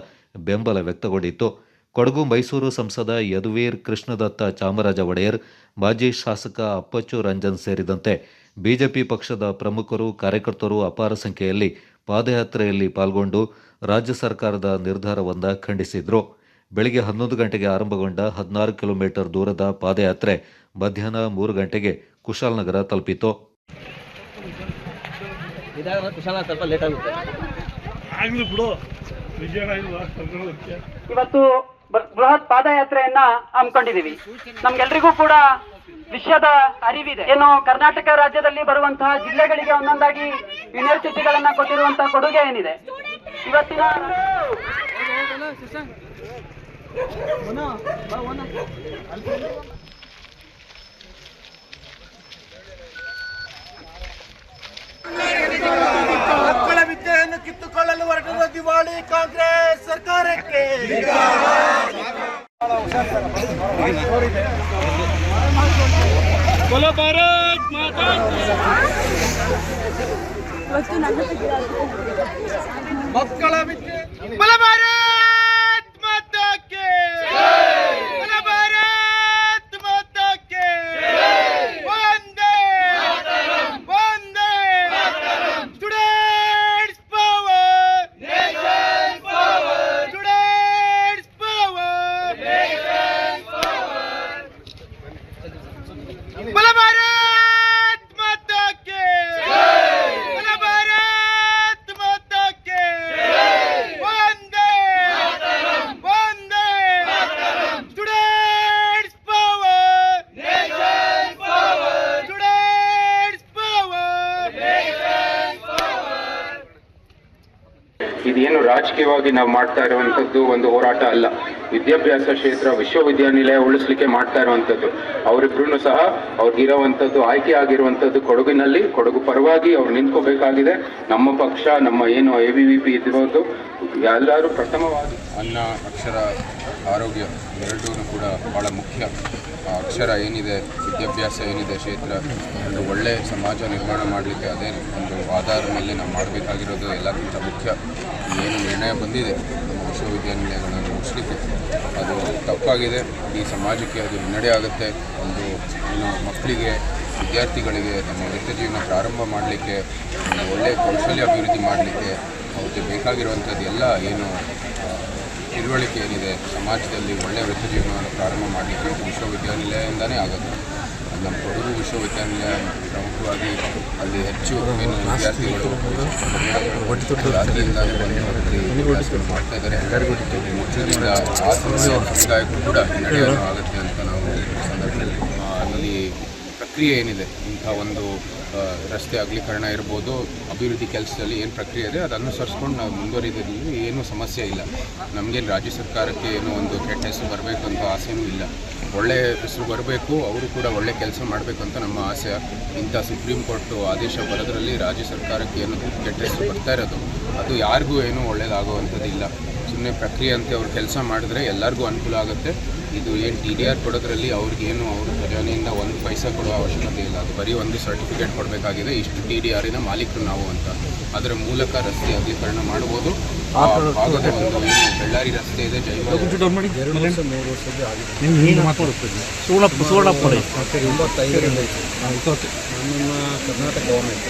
ಬೆಂಬಲ ವ್ಯಕ್ತಗೊಂಡಿತ್ತು. ಕೊಡಗು ಮೈಸೂರು ಸಂಸದ ಯದುವೀರ್ ಕೃಷ್ಣದತ್ತ ಚಾಮರಾಜ ಒಡೆಯರ್, ಮಾಜಿ ಶಾಸಕ ಅಪ್ಪಚ್ಚು ರಂಜನ್ ಸೇರಿದಂತೆ ಬಿಜೆಪಿ ಪಕ್ಷದ ಪ್ರಮುಖರು, ಕಾರ್ಯಕರ್ತರು ಅಪಾರ ಸಂಖ್ಯೆಯಲ್ಲಿ ಪಾದಯಾತ್ರೆಯಲ್ಲಿ ಪಾಲ್ಗೊಂಡು ರಾಜ್ಯ ಸರ್ಕಾರದ ನಿರ್ಧಾರವನ್ನು ಖಂಡಿಸಿದರು. ಬೆಳಗ್ಗೆ 11 ಗಂಟೆಗೆ ಆರಂಭಗೊಂಡ 16 ಕಿಲೋಮೀಟರ್ ದೂರದ ಪಾದಯಾತ್ರೆ ಮಧ್ಯಾಹ್ನ 3 ಗಂಟೆಗೆ ಕುಶಾಲನಗರ ತಲುಪಿತು. ಇವತ್ತು ಬೃಹತ್ ಪಾದಯಾತ್ರೆಯನ್ನ ಹಮ್ಮಿಕೊಂಡಿದ್ದೀವಿ. ನಮ್ಗೆಲ್ರಿಗೂ ಕೂಡ ವಿಷಯದ ಅರಿವಿದೆ. ಏನು ಕರ್ನಾಟಕ ರಾಜ್ಯದಲ್ಲಿ ಬರುವಂತಹ ಜಿಲ್ಲೆಗಳಿಗೆ ಒಂದೊಂದಾಗಿ ಯೂನಿವರ್ಸಿಟಿಗಳನ್ನ ಕೊಟ್ಟಿರುವಂತಹ ಕೊಡುಗೆ ಏನಿದೆ. ಇವತ್ತಿನ ಮಕ್ಕಳ ವಿದ್ಯೆಯನ್ನು ಕಿತ್ತುಕೊಳ್ಳಲು ಹೊರಟಿರುವ ದಿವಾಳಿ ಕಾಂಗ್ರೆಸ್ ಸರ್ಕಾರಕ್ಕೆ बोलो भारत माता ಮಕ್ಕಳ ವಿದ್ಯೆ ಬಲ ಭಾರತ್ ಮಾತಾಕ್ಕೆ ಬಲ Bharat ಮಾತಾಕ್ಕೆ Vande Vande students power nation power students power nation power ಬಲ ಭಾರತ್ ಮಾತಾಕ್ಕೆ ಬಲ Bharat ಮಾತಾಕ್ಕೆ Vande Vande students power nation power students power nation power. ಇದೇನು ರಾಜಕೀಯವಾಗಿ ನಾವು ಮಾಡ್ತಾ ಇರುವಂತದ್ದು ಒಂದು ಹೋರಾಟ ಅಲ್ಲ. ವಿದ್ಯಾಭ್ಯಾಸ ಕ್ಷೇತ್ರ ವಿಶ್ವವಿದ್ಯಾನಿಲಯ ಉಳಿಸ್ಲಿಕ್ಕೆ ಮಾಡ್ತಾ ಇರುವಂತದ್ದು. ಅವರಿಬ್ರು ಸಹ ಅವ್ರಿಗಿರುವಂತದ್ದು ಆಯ್ಕೆ ಆಗಿರುವಂತದ್ದು ಕೊಡಗಿನಲ್ಲಿ, ಕೊಡಗು ಪರವಾಗಿ ಅವ್ರು ನಿಂತ್ಕೋಬೇಕಾಗಿದೆ. ನಮ್ಮ ಪಕ್ಷ, ನಮ್ಮ ಏನು ಎಬಿವಿಪಿ ಇರ್ಬೋದು, ಎಲ್ಲರೂ ಪ್ರಥಮವಾಗಿ ಅನ್ನ, ಅಕ್ಷರ, ಆರೋಗ್ಯ ಎರಡೂ ಕೂಡ ಭಾಳ ಮುಖ್ಯ. ಅಕ್ಷರ ಏನಿದೆ, ವಿದ್ಯಾಭ್ಯಾಸ ಏನಿದೆ ಕ್ಷೇತ್ರ, ಒಂದು ಒಳ್ಳೆ ಸಮಾಜ ನಿರ್ಮಾಣ ಮಾಡಲಿಕ್ಕೆ ಅದೇ ಒಂದು ಆಧಾರ ಮೇಲೆ ನಾವು ಮಾಡಬೇಕಾಗಿರೋದು ಎಲ್ಲಕ್ಕಿಂತ ಮುಖ್ಯ. ಏನು ನಿರ್ಣಯ ಬಂದಿದೆ ನಮ್ಮ ವಿಶ್ವವಿದ್ಯಾನಿಲಯಗಳನ್ನು ಮುಚ್ಚಲಿಕ್ಕೆ, ಅದು ತಪ್ಪಾಗಿದೆ. ಈ ಸಮಾಜಕ್ಕೆ ಅದು ಹಿನ್ನಡೆ ಆಗುತ್ತೆ. ಒಂದು ಏನು ಮಕ್ಕಳಿಗೆ, ವಿದ್ಯಾರ್ಥಿಗಳಿಗೆ ತಮ್ಮ ವೃತ್ತಿ ಜೀವನ ಪ್ರಾರಂಭ ಮಾಡಲಿಕ್ಕೆ, ಒಂದು ಒಳ್ಳೆಯ ಕೌಶಲ್ಯ ಅಭಿವೃದ್ಧಿ ಮಾಡಲಿಕ್ಕೆ ಅವ್ರಿಗೆ ಬೇಕಾಗಿರುವಂಥದ್ದು ಎಲ್ಲ ಏನು ತಿಳುವಳಿಕೆ ಏನಿದೆ ಸಮಾಜದಲ್ಲಿ ಒಳ್ಳೆಯ ವೃತ್ತಿ ಜೀವನವನ್ನು ಪ್ರಾರಂಭ ಮಾಡಲಿಕ್ಕೆ ವಿಶ್ವವಿದ್ಯಾನಿಲಯದಿಂದನೇ ಆಗುತ್ತೆ. ನಮ್ಮ ಕೊಡಗು ವಿಶ್ವವಿದ್ಯಾನಿಲಯ ಪ್ರಮುಖವಾಗಿ ಅಲ್ಲಿ ಹೆಚ್ಚು ಏನು ವಿದ್ಯಾರ್ಥಿಗಳು ರಾಜ್ಯದಿಂದ ಮಾಡ್ತಾ ಇದ್ದಾರೆ. ಮುಚ್ಚೋದ್ರಿಂದ ಆ ಸಮುದಾಯಕ್ಕೂ ಕೂಡ ಹಿನ್ನಡೆಯನ್ನು ಆಗುತ್ತೆ ಅಂತ ನಾವು ಸಂದರ್ಭದಲ್ಲಿ ಅಲ್ಲಿ ಪ್ರಕ್ರಿಯೆ ಏನಿದೆ, ಇಂಥ ಒಂದು ರಸ್ತೆ ಅಗಲೀಕರಣ ಇರ್ಬೋದು, ಅಭಿವೃದ್ಧಿ ಕೆಲಸದಲ್ಲಿ ಏನು ಪ್ರಕ್ರಿಯೆ ಇದೆ ಅದು ಅನುಸರಿಸ್ಕೊಂಡು ನಾವು ಮುಂದುವರಿದಲ್ಲಿ ಏನೂ ಸಮಸ್ಯೆ ಇಲ್ಲ. ನಮಗೇನು ರಾಜ್ಯ ಸರ್ಕಾರಕ್ಕೆ ಏನೋ ಒಂದು ಕೆಟ್ಟ ಹೆಸರು ಬರಬೇಕು ಅಂತ ಆಸೆನೂ ಇಲ್ಲ. ಒಳ್ಳೆಯ ಹೆಸರು ಬರಬೇಕು, ಅವರು ಕೂಡ ಒಳ್ಳೆ ಕೆಲಸ ಮಾಡಬೇಕು ಅಂತ ನಮ್ಮ ಆಸೆ. ಇಂಥ ಸುಪ್ರೀಂ ಕೋರ್ಟು ಆದೇಶ ಬರೋದ್ರಲ್ಲಿ ರಾಜ್ಯ ಸರ್ಕಾರಕ್ಕೆ ಏನು ಕೆಟ್ಟ ಹೆಸರು ಬರ್ತಾ ಇರೋದು ಅದು ಯಾರಿಗೂ ಏನೂ ಒಳ್ಳೆಯದಾಗುವಂಥದ್ದಿಲ್ಲ. ಸುಮ್ಮನೆ ಪ್ರಕ್ರಿಯೆ ಅಂತ ಅವ್ರು ಕೆಲಸ ಮಾಡಿದ್ರೆ ಎಲ್ಲರಿಗೂ ಅನುಕೂಲ ಆಗುತ್ತೆ. ಇದು ಏನು TDR ಕೊಡೋದ್ರಲ್ಲಿ ಅವ್ರಿಗೇನು ಅವ್ರ ಖಜಾನೆಯಿಂದ ಒಂದು ಪೈಸಾ ಕೊಡೋ ಅವಶ್ಯಕತೆ ಇಲ್ಲ. ಅದು ಬರೀ ಒಂದು ಸರ್ಟಿಫಿಕೇಟ್ ಕೊಡಬೇಕಾಗಿದೆ, ಇಷ್ಟು TDRನ ಮಾಲೀಕರು ನಾವು ಅಂತ. ಅದರ ಮೂಲಕ ರಸ್ತೆ ಅಗಲೀಕರಣ ಮಾಡ್ಬೋದು. ಭಾಗದ ಒಂದು ಬೆಳ್ಳಾರಿ ರಸ್ತೆ ಇದೆ, ನಮ್ಮ ಕರ್ನಾಟಕ ಗೌರ್ಮೆಂಟ್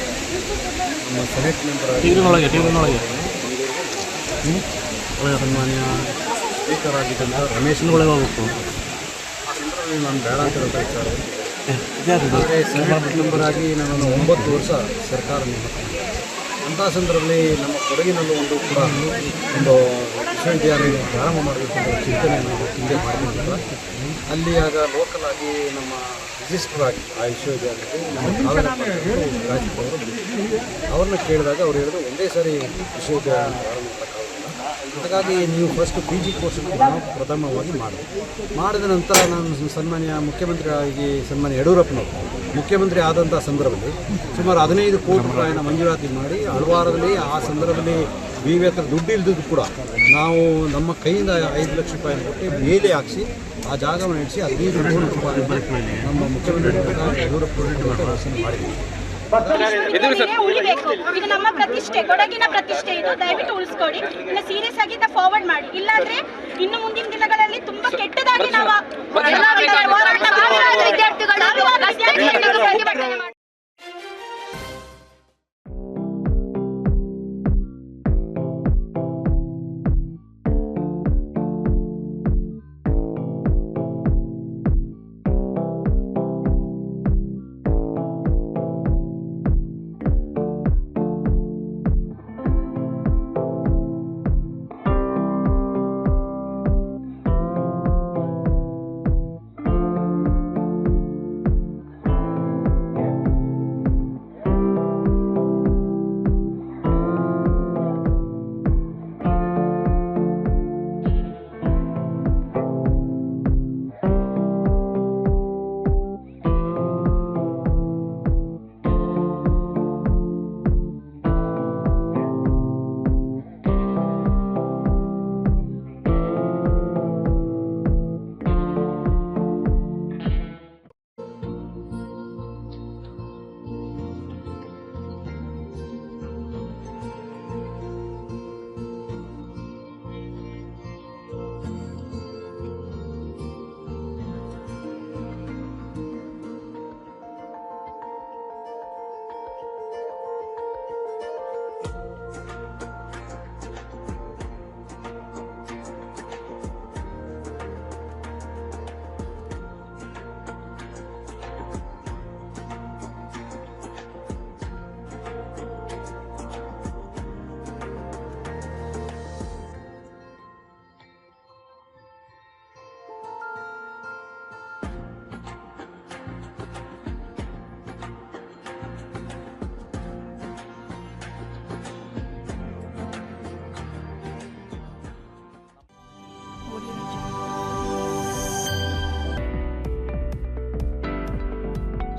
ನಮ್ಮ ಸೆನೆಟ್ ಮೆಂಬರ್ ಸನ್ಮಾನ್ಯ ಸ್ಪೀಕರ್ ಆಗಿದ್ದಂಥ ರಮೇಶ್ನೊಳಗೆ ಹೋಗ್ಬೇಕು. ಆ ಸಂದರ್ಭದಲ್ಲಿ ನಾನು ಬೇಡ ಅಂತ ವಿಚಾರ ಸೆನೆಟ್ ಮೆಂಬರ್ ಆಗಿ ನಾನು 9 ವರ್ಷ ಸರ್ಕಾರ ನೇಮಕ. ಅಂಥ ಸಂದರ್ಭದಲ್ಲಿ ನಮ್ಮ ಕೊಡಗಿನಲ್ಲೂ ಒಂದು ಕೂಡ ಒಂದು ವಿಶ್ವವಿದ್ಯಾಲಯ ಪ್ರಾರಂಭ ಮಾಡಬೇಕು ಅಂತ ಚಿಂತನೆ ನಾವು ಹಿಂದೆ ಮಾಡಿದ್ದೀವಿ. ಅಲ್ಲಿ ಆಗ ಲೋಕಲ್ ಆಗಿ ನಮ್ಮ ರಿಜಿಸ್ಟರ್ ಆಗಿ ಆ ವಿಶ್ವವಿದ್ಯಾಲಯಕ್ಕೆ ನಮ್ಮ ರಾಜಕೀಯವರು ಅವ್ರನ್ನ ಕೇಳಿದಾಗ ಅವ್ರು ಹೇಳಿದ್ರು ಒಂದೇ ಸಾರಿ ವಿಶ್ವವಿದ್ಯಾಲಯ ಪ್ರಾರಂಭ ಮಾಡೋಕ್ಕಾಗೋದಿಲ್ಲ, ಹಾಗಾಗಿ ನೀವು ಫಸ್ಟ್ PG ಕೋರ್ಸನ್ನು ನಾವು ಪ್ರಥಮವಾಗಿ ಮಾಡಿದ ನಂತರ ನಾನು ಸನ್ಮಾನ್ಯ ಮುಖ್ಯಮಂತ್ರಿಯಾಗಿ ಸನ್ಮಾನ್ಯ ಯಡಿಯೂರಪ್ಪನವರು ಮುಖ್ಯಮಂತ್ರಿ ಆದಂಥ ಸಂದರ್ಭದಲ್ಲಿ ಸುಮಾರು 15 ಕೋಟಿ ರೂಪಾಯಿನ ಮಂಜೂರಾತಿ ಮಾಡಿ ಹಲವಾರಲ್ಲಿ ಆ ಸಂದರ್ಭದಲ್ಲಿ BV ಹತ್ರ ದುಡ್ಡು ಇಲ್ದಿದ್ದು ಕೂಡ ನಾವು ನಮ್ಮ ಕೈಯಿಂದ 5 ಲಕ್ಷ ರೂಪಾಯಿ ಕೊಟ್ಟು ಬೇಲಿ ಹಾಕಿಸಿ ಆ ಜಾಗವನ್ನು ಇಡಿಸಿ 15 ಕೋಟಿ ರೂಪಾಯಿ ನಮ್ಮ ಮುಖ್ಯಮಂತ್ರಿ ಯಡಿಯೂರಪ್ಪ ಮಾಡಿದ್ದೀವಿ. ಉಳಿಬೇಕು. ಇದು ನಮ್ಮ ಪ್ರತಿಷ್ಠೆ, ಕೊಡಗಿನ ಪ್ರತಿಷ್ಠೆ. ಇದು ದಯವಿಟ್ಟು ಉಳಿಸ್ಕೊಡಿ. ಇನ್ನು ಸೀರಿಯಸ್ ಆಗಿ ಫಾರ್ವರ್ಡ್ ಮಾಡಿ, ಇಲ್ಲಾಂದ್ರೆ ಇನ್ನು ಮುಂದಿನ ದಿನಗಳಲ್ಲಿ ತುಂಬಾ ಕೆಟ್ಟದಾಗಿ ನಾವು ಪ್ರತಿಭಟನೆ ಮಾಡಿ.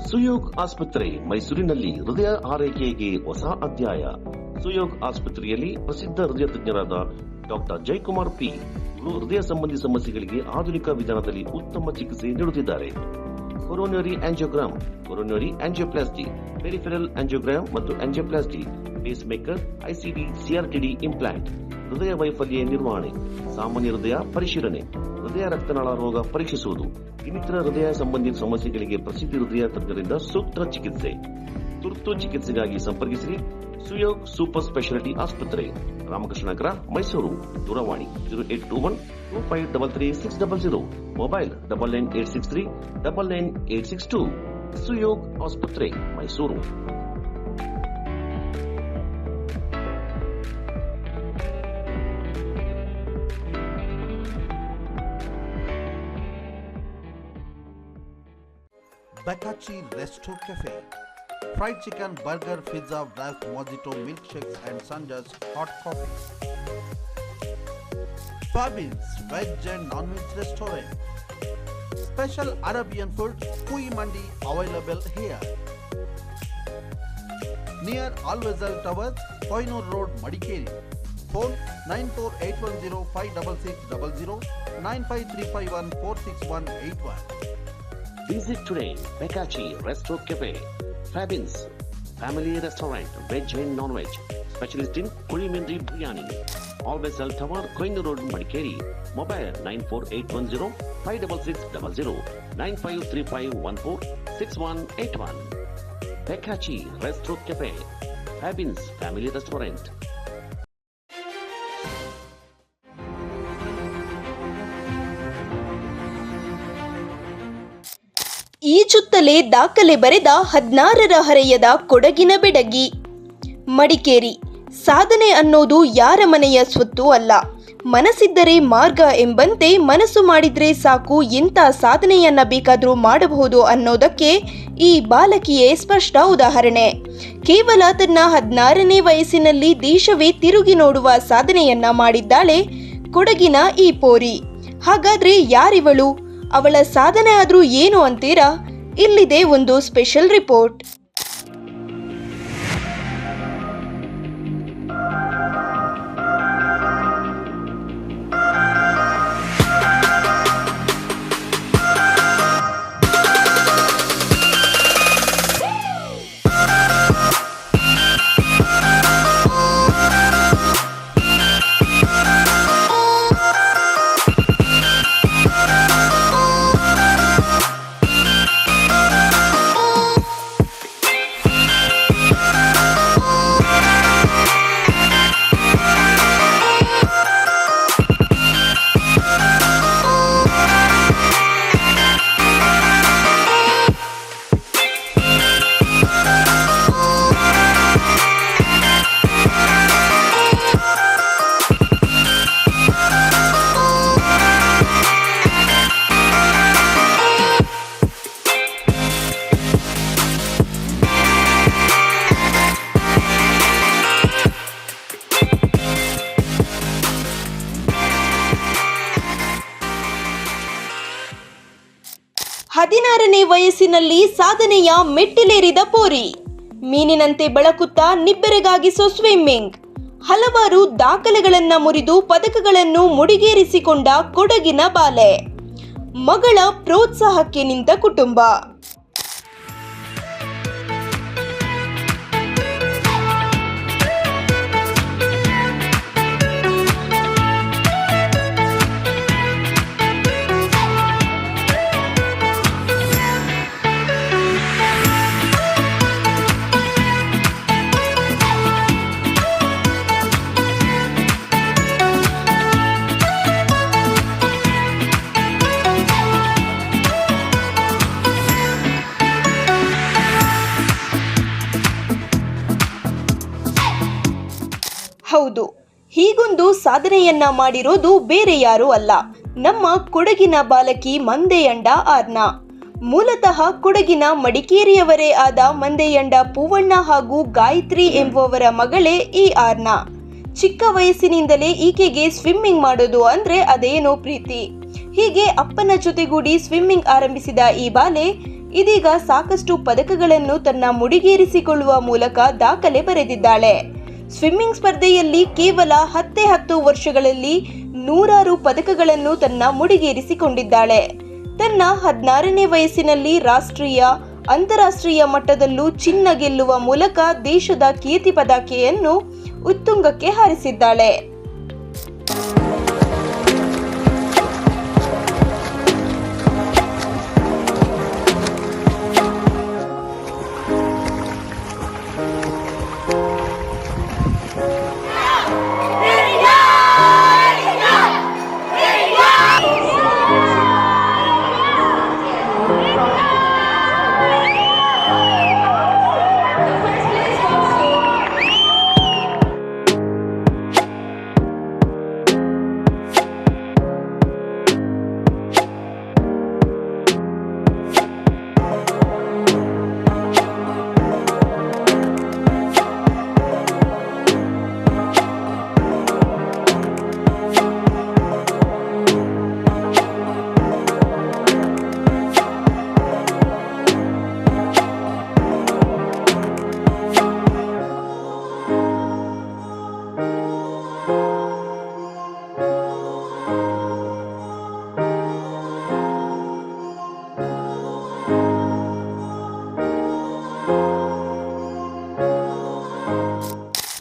ಸುಯೋಗ್ ಆಸ್ಪತ್ರೆ ಮೈಸೂರಿನಲ್ಲಿ ಹೃದಯ ಆರೈಕೆಗೆ ಹೊಸ ಅಧ್ಯಾಯ. ಸುಯೋಗ್ ಆಸ್ಪತ್ರೆಯಲ್ಲಿ ಪ್ರಸಿದ್ಧ ಹೃದಯ ತಜ್ಞರಾದ ಡಾಕ್ಟರ್ ಜಯಕುಮಾರ್ ಪಿ ಹೃದಯ ಸಂಬಂಧಿ ಸಮಸ್ಯೆಗಳಿಗೆ ಆಧುನಿಕ ವಿಧಾನದಲ್ಲಿ ಉತ್ತಮ ಚಿಕಿತ್ಸೆ ನೀಡುತ್ತಿದ್ದಾರೆ. Coronary angiogram, coronary angioplasty, peripheral angiogram ಮತ್ತು angioplasty, pacemaker, ICD, CRTD implant, ಹೃದಯ ವೈಫಲ್ಯ ನಿರ್ವಹಣೆ, ಸಾಮಾನ್ಯ ಹೃದಯ ಪರಿಶೀಲನೆ, ಹೃದಯ ರಕ್ತನಾಳ ರೋಗ ಪರೀಕ್ಷಿಸುವುದು, ಇನ್ನಿತರ ಹೃದಯ ಸಂಬಂಧಿ ಸಮಸ್ಯೆಗಳಿಗೆ ಪ್ರಸಿದ್ಧ ಹೃದಯ ತಜ್ಞರಿಂದ ಸೂಕ್ತ ಚಿಕಿತ್ಸೆ. ತುರ್ತು ಚಿಕಿತ್ಸೆಗಾಗಿ ಸಂಪರ್ಕಿಸಿರಿ ಸುಯೋಗ್ ಸೂಪರ್ ಸ್ಪೆಷಾಲಿಟಿ ಆಸ್ಪತ್ರೆ, ರಾಮಕೃಷ್ಣ ನಗರ, ಮೈಸೂರು. ದೂರವಾಣಿ 082125333600, ಮೊಬೈಲ್ 9986399862. ಸುಯೋಗ್ ಆಸ್ಪತ್ರೆ Mysuru. Bakachi Resto Cafe. Fried chicken, burger, pizza, wraps, mojito, milkshakes and Sanja's hot coffee. Fabins Veg and Non-Veg Restaurant. Special Arabian food, Kui Mandi available here. Near Alvezal Tower, Koinur Road, Madikeri. Phone 9481056600, 9535146181. Visit today Bakachi Resto Cafe. Fabins Family Restaurant, Veg and Non-Veg, specialist in Kulimindri Biryani. Alvezal Tower, Koinur Road, Madikeri. Mobile 94810-56600, 9535146181. Bakachi Resto Cafe. Fabins Family Restaurant. ಈಜುತ್ತಲೇ ದಾಖಲೆ ಬರೆದ 16ರ ಹರೆಯದ ಕೊಡಗಿನ ಬೆಡಗಿ. ಮಡಿಕೇರಿ. ಸಾಧನೆ ಅನ್ನೋದು ಯಾರ ಮನೆಯ ಸ್ವತ್ತು ಅಲ್ಲ, ಮನಸ್ಸಿದ್ದರೆ ಮಾರ್ಗ ಎಂಬಂತೆ ಮನಸ್ಸು ಮಾಡಿದ್ರೆ ಸಾಕು ಎಂಥ ಸಾಧನೆಯನ್ನ ಬೇಕಾದರೂ ಮಾಡಬಹುದು ಅನ್ನೋದಕ್ಕೆ ಈ ಬಾಲಕಿಯೇ ಸ್ಪಷ್ಟ ಉದಾಹರಣೆ. ಕೇವಲ ತನ್ನ 16ನೇ ವಯಸ್ಸಿನಲ್ಲಿ ದೇಶವೇ ತಿರುಗಿ ನೋಡುವ ಸಾಧನೆಯನ್ನ ಮಾಡಿದ್ದಾಳೆ ಕೊಡಗಿನ ಈ ಪೋರಿ. ಹಾಗಾದ್ರೆ ಯಾರಿವಳು? ಅವಳ ಸಾಧನೆ ಆದ್ರೂ ಏನು ಅಂತೀರಾ? ಇಲ್ಲಿದೆ ಒಂದು ಸ್ಪೆಷಲ್ ರಿಪೋರ್ಟ್. ಹದಿನಾರನೇ ವಯಸ್ಸಿನಲ್ಲಿ ಸಾಧನೆಯ ಮೆಟ್ಟಿಲೇರಿದ ಪೋರಿ. ಮೀನಿನಂತೆ ಬೆಳಕುತ್ತಾ ನಿಬ್ಬೆರಗಾಗಿಸೋ ಸ್ವಿಮ್ಮಿಂಗ್, ಹಲವಾರು ದಾಖಲೆಗಳನ್ನ ಮುರಿದು ಪದಕಗಳನ್ನು ಮುಡಿಗೇರಿಸಿಕೊಂಡ ಕೊಡಗಿನ ಬಾಲೆ, ಮಗಳ ಪ್ರೋತ್ಸಾಹಕ್ಕೆ ನಿಂತ ಕುಟುಂಬ. ಹೌದು, ಹೀಗೊಂದು ಸಾಧನೆಯನ್ನ ಮಾಡಿರೋದು ಬೇರೆ ಯಾರೂ ಅಲ್ಲ, ನಮ್ಮ ಕೊಡಗಿನ ಬಾಲಕಿ ಮಂದೆಯಂಡ ಆರ್ನ. ಮೂಲತಃ ಕೊಡಗಿನ ಮಡಿಕೇರಿಯವರೇ ಆದ ಮಂದೆಯಂಡ ಪೂವಣ್ಣ ಹಾಗೂ ಗಾಯತ್ರಿ ಎಂಬುವವರ ಮಗಳೇ ಈ ಆರ್ನ. ಚಿಕ್ಕ ವಯಸ್ಸಿನಿಂದಲೇ ಈಕೆಗೆ ಸ್ವಿಮ್ಮಿಂಗ್ ಮಾಡೋದು ಅಂದ್ರೆ ಅದೇನೋ ಪ್ರೀತಿ. ಹೀಗೆ ಅಪ್ಪನ ಜೊತೆಗೂಡಿ ಸ್ವಿಮ್ಮಿಂಗ್ ಆರಂಭಿಸಿದ ಈ ಬಾಲೆ ಇದೀಗ ಸಾಕಷ್ಟು ಪದಕಗಳನ್ನು ತನ್ನ ಮುಡಿಗೇರಿಸಿಕೊಳ್ಳುವ ಮೂಲಕ ದಾಖಲೆ ಬರೆದಿದ್ದಾಳೆ. ಸ್ವಿಮ್ಮಿಂಗ್ ಸ್ಪರ್ಧೆಯಲ್ಲಿ ಕೇವಲ 10 ವರ್ಷಗಳಲ್ಲಿ 100 ಪದಕಗಳನ್ನು ತನ್ನ ಮುಡಿಗೇರಿಸಿಕೊಂಡಿದ್ದಾಳೆ. ತನ್ನ 16ನೇ ವಯಸ್ಸಿನಲ್ಲಿ ರಾಷ್ಟ್ರೀಯ, ಅಂತಾರಾಷ್ಟ್ರೀಯ ಮಟ್ಟದಲ್ಲೂ ಚಿನ್ನ ಗೆಲ್ಲುವ ಮೂಲಕ ದೇಶದ ಕೀರ್ತಿ ಪತಾಕೆಯನ್ನು ಉತ್ತುಂಗಕ್ಕೆ ಹಾರಿಸಿದ್ದಾಳೆ.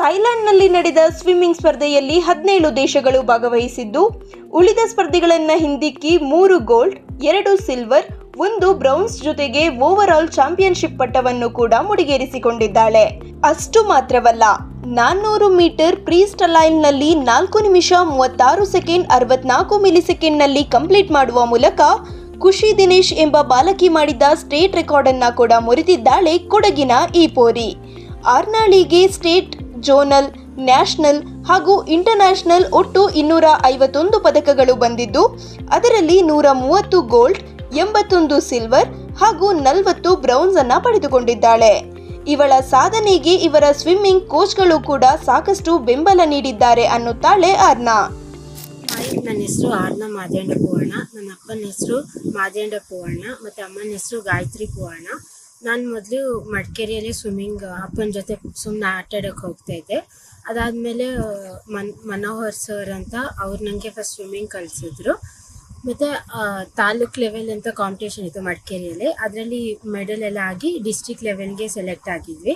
ಥೈಲ್ಯಾಂಡ್ನಲ್ಲಿ ನಡೆದ ಸ್ವಿಮ್ಮಿಂಗ್ ಸ್ಪರ್ಧೆಯಲ್ಲಿ 17 ದೇಶಗಳು ಭಾಗವಹಿಸಿದ್ದು, ಉಳಿದ ಸ್ಪರ್ಧೆಗಳನ್ನು ಹಿಂದಿಕ್ಕಿ 3 ಗೋಲ್ಡ್, 2 ಸಿಲ್ವರ್, 1 ಬ್ರೌನ್ಸ್ ಜೊತೆಗೆ ಓವರ್ ಆಲ್ ಚಾಂಪಿಯನ್ಶಿಪ್ ಪಟ್ಟವನ್ನು ಕೂಡ ಮುಡಿಗೇರಿಸಿಕೊಂಡಿದ್ದಾಳೆ. ಅಷ್ಟು ಮಾತ್ರವಲ್ಲ, 400 ಮೀಟರ್ ಪ್ರೀ ಸ್ಟೈಲ್ನಲ್ಲಿ 4 ನಿಮಿಷ 36 ಸೆಕೆಂಡ್ 64 ಮಿಲಿಸೆಕೆಂಡ್ನಲ್ಲಿ ಕಂಪ್ಲೀಟ್ ಮಾಡುವ ಮೂಲಕ ಖುಷಿ ದಿನೇಶ್ ಎಂಬ ಬಾಲಕಿ ಮಾಡಿದ ಸ್ಟೇಟ್ ರೆಕಾರ್ಡ್ ಅನ್ನ ಕೂಡ ಮುರಿದಿದ್ದಾಳೆ ಕೊಡಗಿನ ಈ ಪೋರಿ. ಆರ್ನಾಳಿಗೆ ಸ್ಟೇಟ್, ಜೋನಲ್, ನ್ಯಾಷನಲ್ ಹಾಗೂ ಇಂಟರ್ನ್ಯಾಷನಲ್ ಒಟ್ಟು 251 ಪದಕಗಳು ಬಂದಿದ್ದು, ಅದರಲ್ಲಿ 130 ಗೋಲ್ಡ್, 81 ಸಿಲ್ವರ್ ಹಾಗೂ 40 ಬ್ರೌನ್ಸ್ ಅನ್ನ ಪಡೆದುಕೊಂಡಿದ್ದಾಳೆ. ಇವಳ ಸಾಧನೆಗೆ ಇವರ ಸ್ವಿಮ್ಮಿಂಗ್ ಕೋಚ್ಗಳು ಕೂಡ ಸಾಕಷ್ಟು ಬೆಂಬಲ ನೀಡಿದ್ದಾರೆ ಅನ್ನುತ್ತಾಳೆ ಆರ್ನಾ. ನನ್ನ ಹೆಸರು ಆರ್ನಾ ಮಾದೇಂಡ ಪೂವಣ್ಣ. ನನ್ನ ಅಪ್ಪನ ಹೆಸರು ಮಾದೇಂಡ ಪೂವಣ್ಣ ಮತ್ತು ಅಮ್ಮನ ಹೆಸರು ಗಾಯತ್ರಿ ಪೂವಣ್ಣ. ನಾನು ಮೊದಲು ಮಡಿಕೇರಿಯಲ್ಲಿ ಸ್ವಿಮ್ಮಿಂಗ್ ಅಪ್ಪನ ಜೊತೆ ಸುಮ್ಮನೆ ಆಟಾಡೋಕ್ಕೆ ಹೋಗ್ತಾಯಿದ್ದೆ. ಅದಾದಮೇಲೆ ಮನೋಹರ್ ಸರ್ ಅಂತ ಅವ್ರು ನನಗೆ ಫಸ್ಟ್ ಸ್ವಿಮ್ಮಿಂಗ್ ಕಲಿಸಿದ್ರು. ಮತ್ತು ತಾಲೂಕ್ ಲೆವೆಲ್ ಅಂತ ಕಾಂಪಿಟೇಷನ್ ಇತ್ತು ಮಡಿಕೇರಿಯಲ್ಲಿ. ಅದರಲ್ಲಿ ಮೆಡಲ್ ಎಲ್ಲ ಆಗಿ ಡಿಸ್ಟ್ರಿಕ್ಟ್ ಲೆವೆಲ್ಗೆ ಸೆಲೆಕ್ಟ್ ಆಗಿದ್ವಿ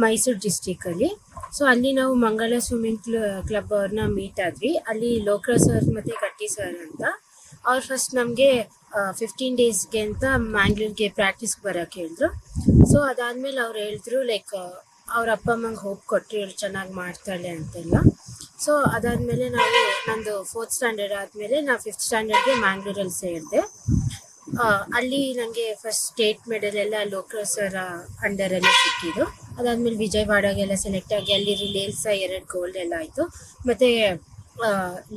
ಮೈಸೂರು ಡಿಸ್ಟ್ರಿಕ್ಕಲ್ಲಿ. ಸೊ ಅಲ್ಲಿ ನಾವು ಮಂಗಳ ಸ್ವಿಮ್ಮಿಂಗ್ ಕ್ಲಬ್ ಅವ್ರನ್ನ ಮೀಟ್ ಆದ್ವಿ. ಅಲ್ಲಿ ಲೋಕ್ರ ಸರ್ ಮತ್ತು ಗಟ್ಟಿ ಸರ್ ಅಂತ ಅವ್ರು ಫಸ್ಟ್ ನಮಗೆ 15 ಡೇಸ್ಗೆ ಅಂತ ಮ್ಯಾಂಗ್ಳೂರ್ಗೆ ಪ್ರಾಕ್ಟೀಸ್ಗೆ ಬರೋಕ್ಕೆ ಹೇಳಿದ್ರು. ಸೊ ಅದಾದಮೇಲೆ ಅವ್ರು ಹೇಳಿದ್ರು ಲೈಕ್ ಅವ್ರ ಅಪ್ಪ ಅಮ್ಮಂಗೆ ಹೋಪ್ ಕೊಟ್ಟರು ಇವ್ರು ಚೆನ್ನಾಗಿ ಮಾಡ್ತಾಳೆ ಅಂತೆಲ್ಲ. ಸೊ ಅದಾದಮೇಲೆ ನಂದು 4th ಸ್ಟ್ಯಾಂಡರ್ಡ್ ಆದಮೇಲೆ ನಾನು 5th ಸ್ಟ್ಯಾಂಡರ್ಡ್ಗೆ ಮ್ಯಾಂಗ್ಳೂರಲ್ಲಿ ಸೇರಿದೆ. ಅಲ್ಲಿ ನನಗೆ ಫಸ್ಟ್ ಸ್ಟೇಟ್ ಮೆಡಲ್ ಎಲ್ಲ ಲೋಕ್ರ ಸರ್ ಅಂಡರಲ್ಲಿ ಸಿಕ್ಕಿದ್ದು. ಅದಾದಮೇಲೆ ವಿಜಯವಾಡಗೆಲ್ಲ ಸೆಲೆಕ್ಟ್ ಆಗಿ ಅಲ್ಲಿ ರಿಲೇಲ್ಸ 2 ಗೋಲ್ಡ್ ಎಲ್ಲ ಆಯಿತು. ಮತ್ತು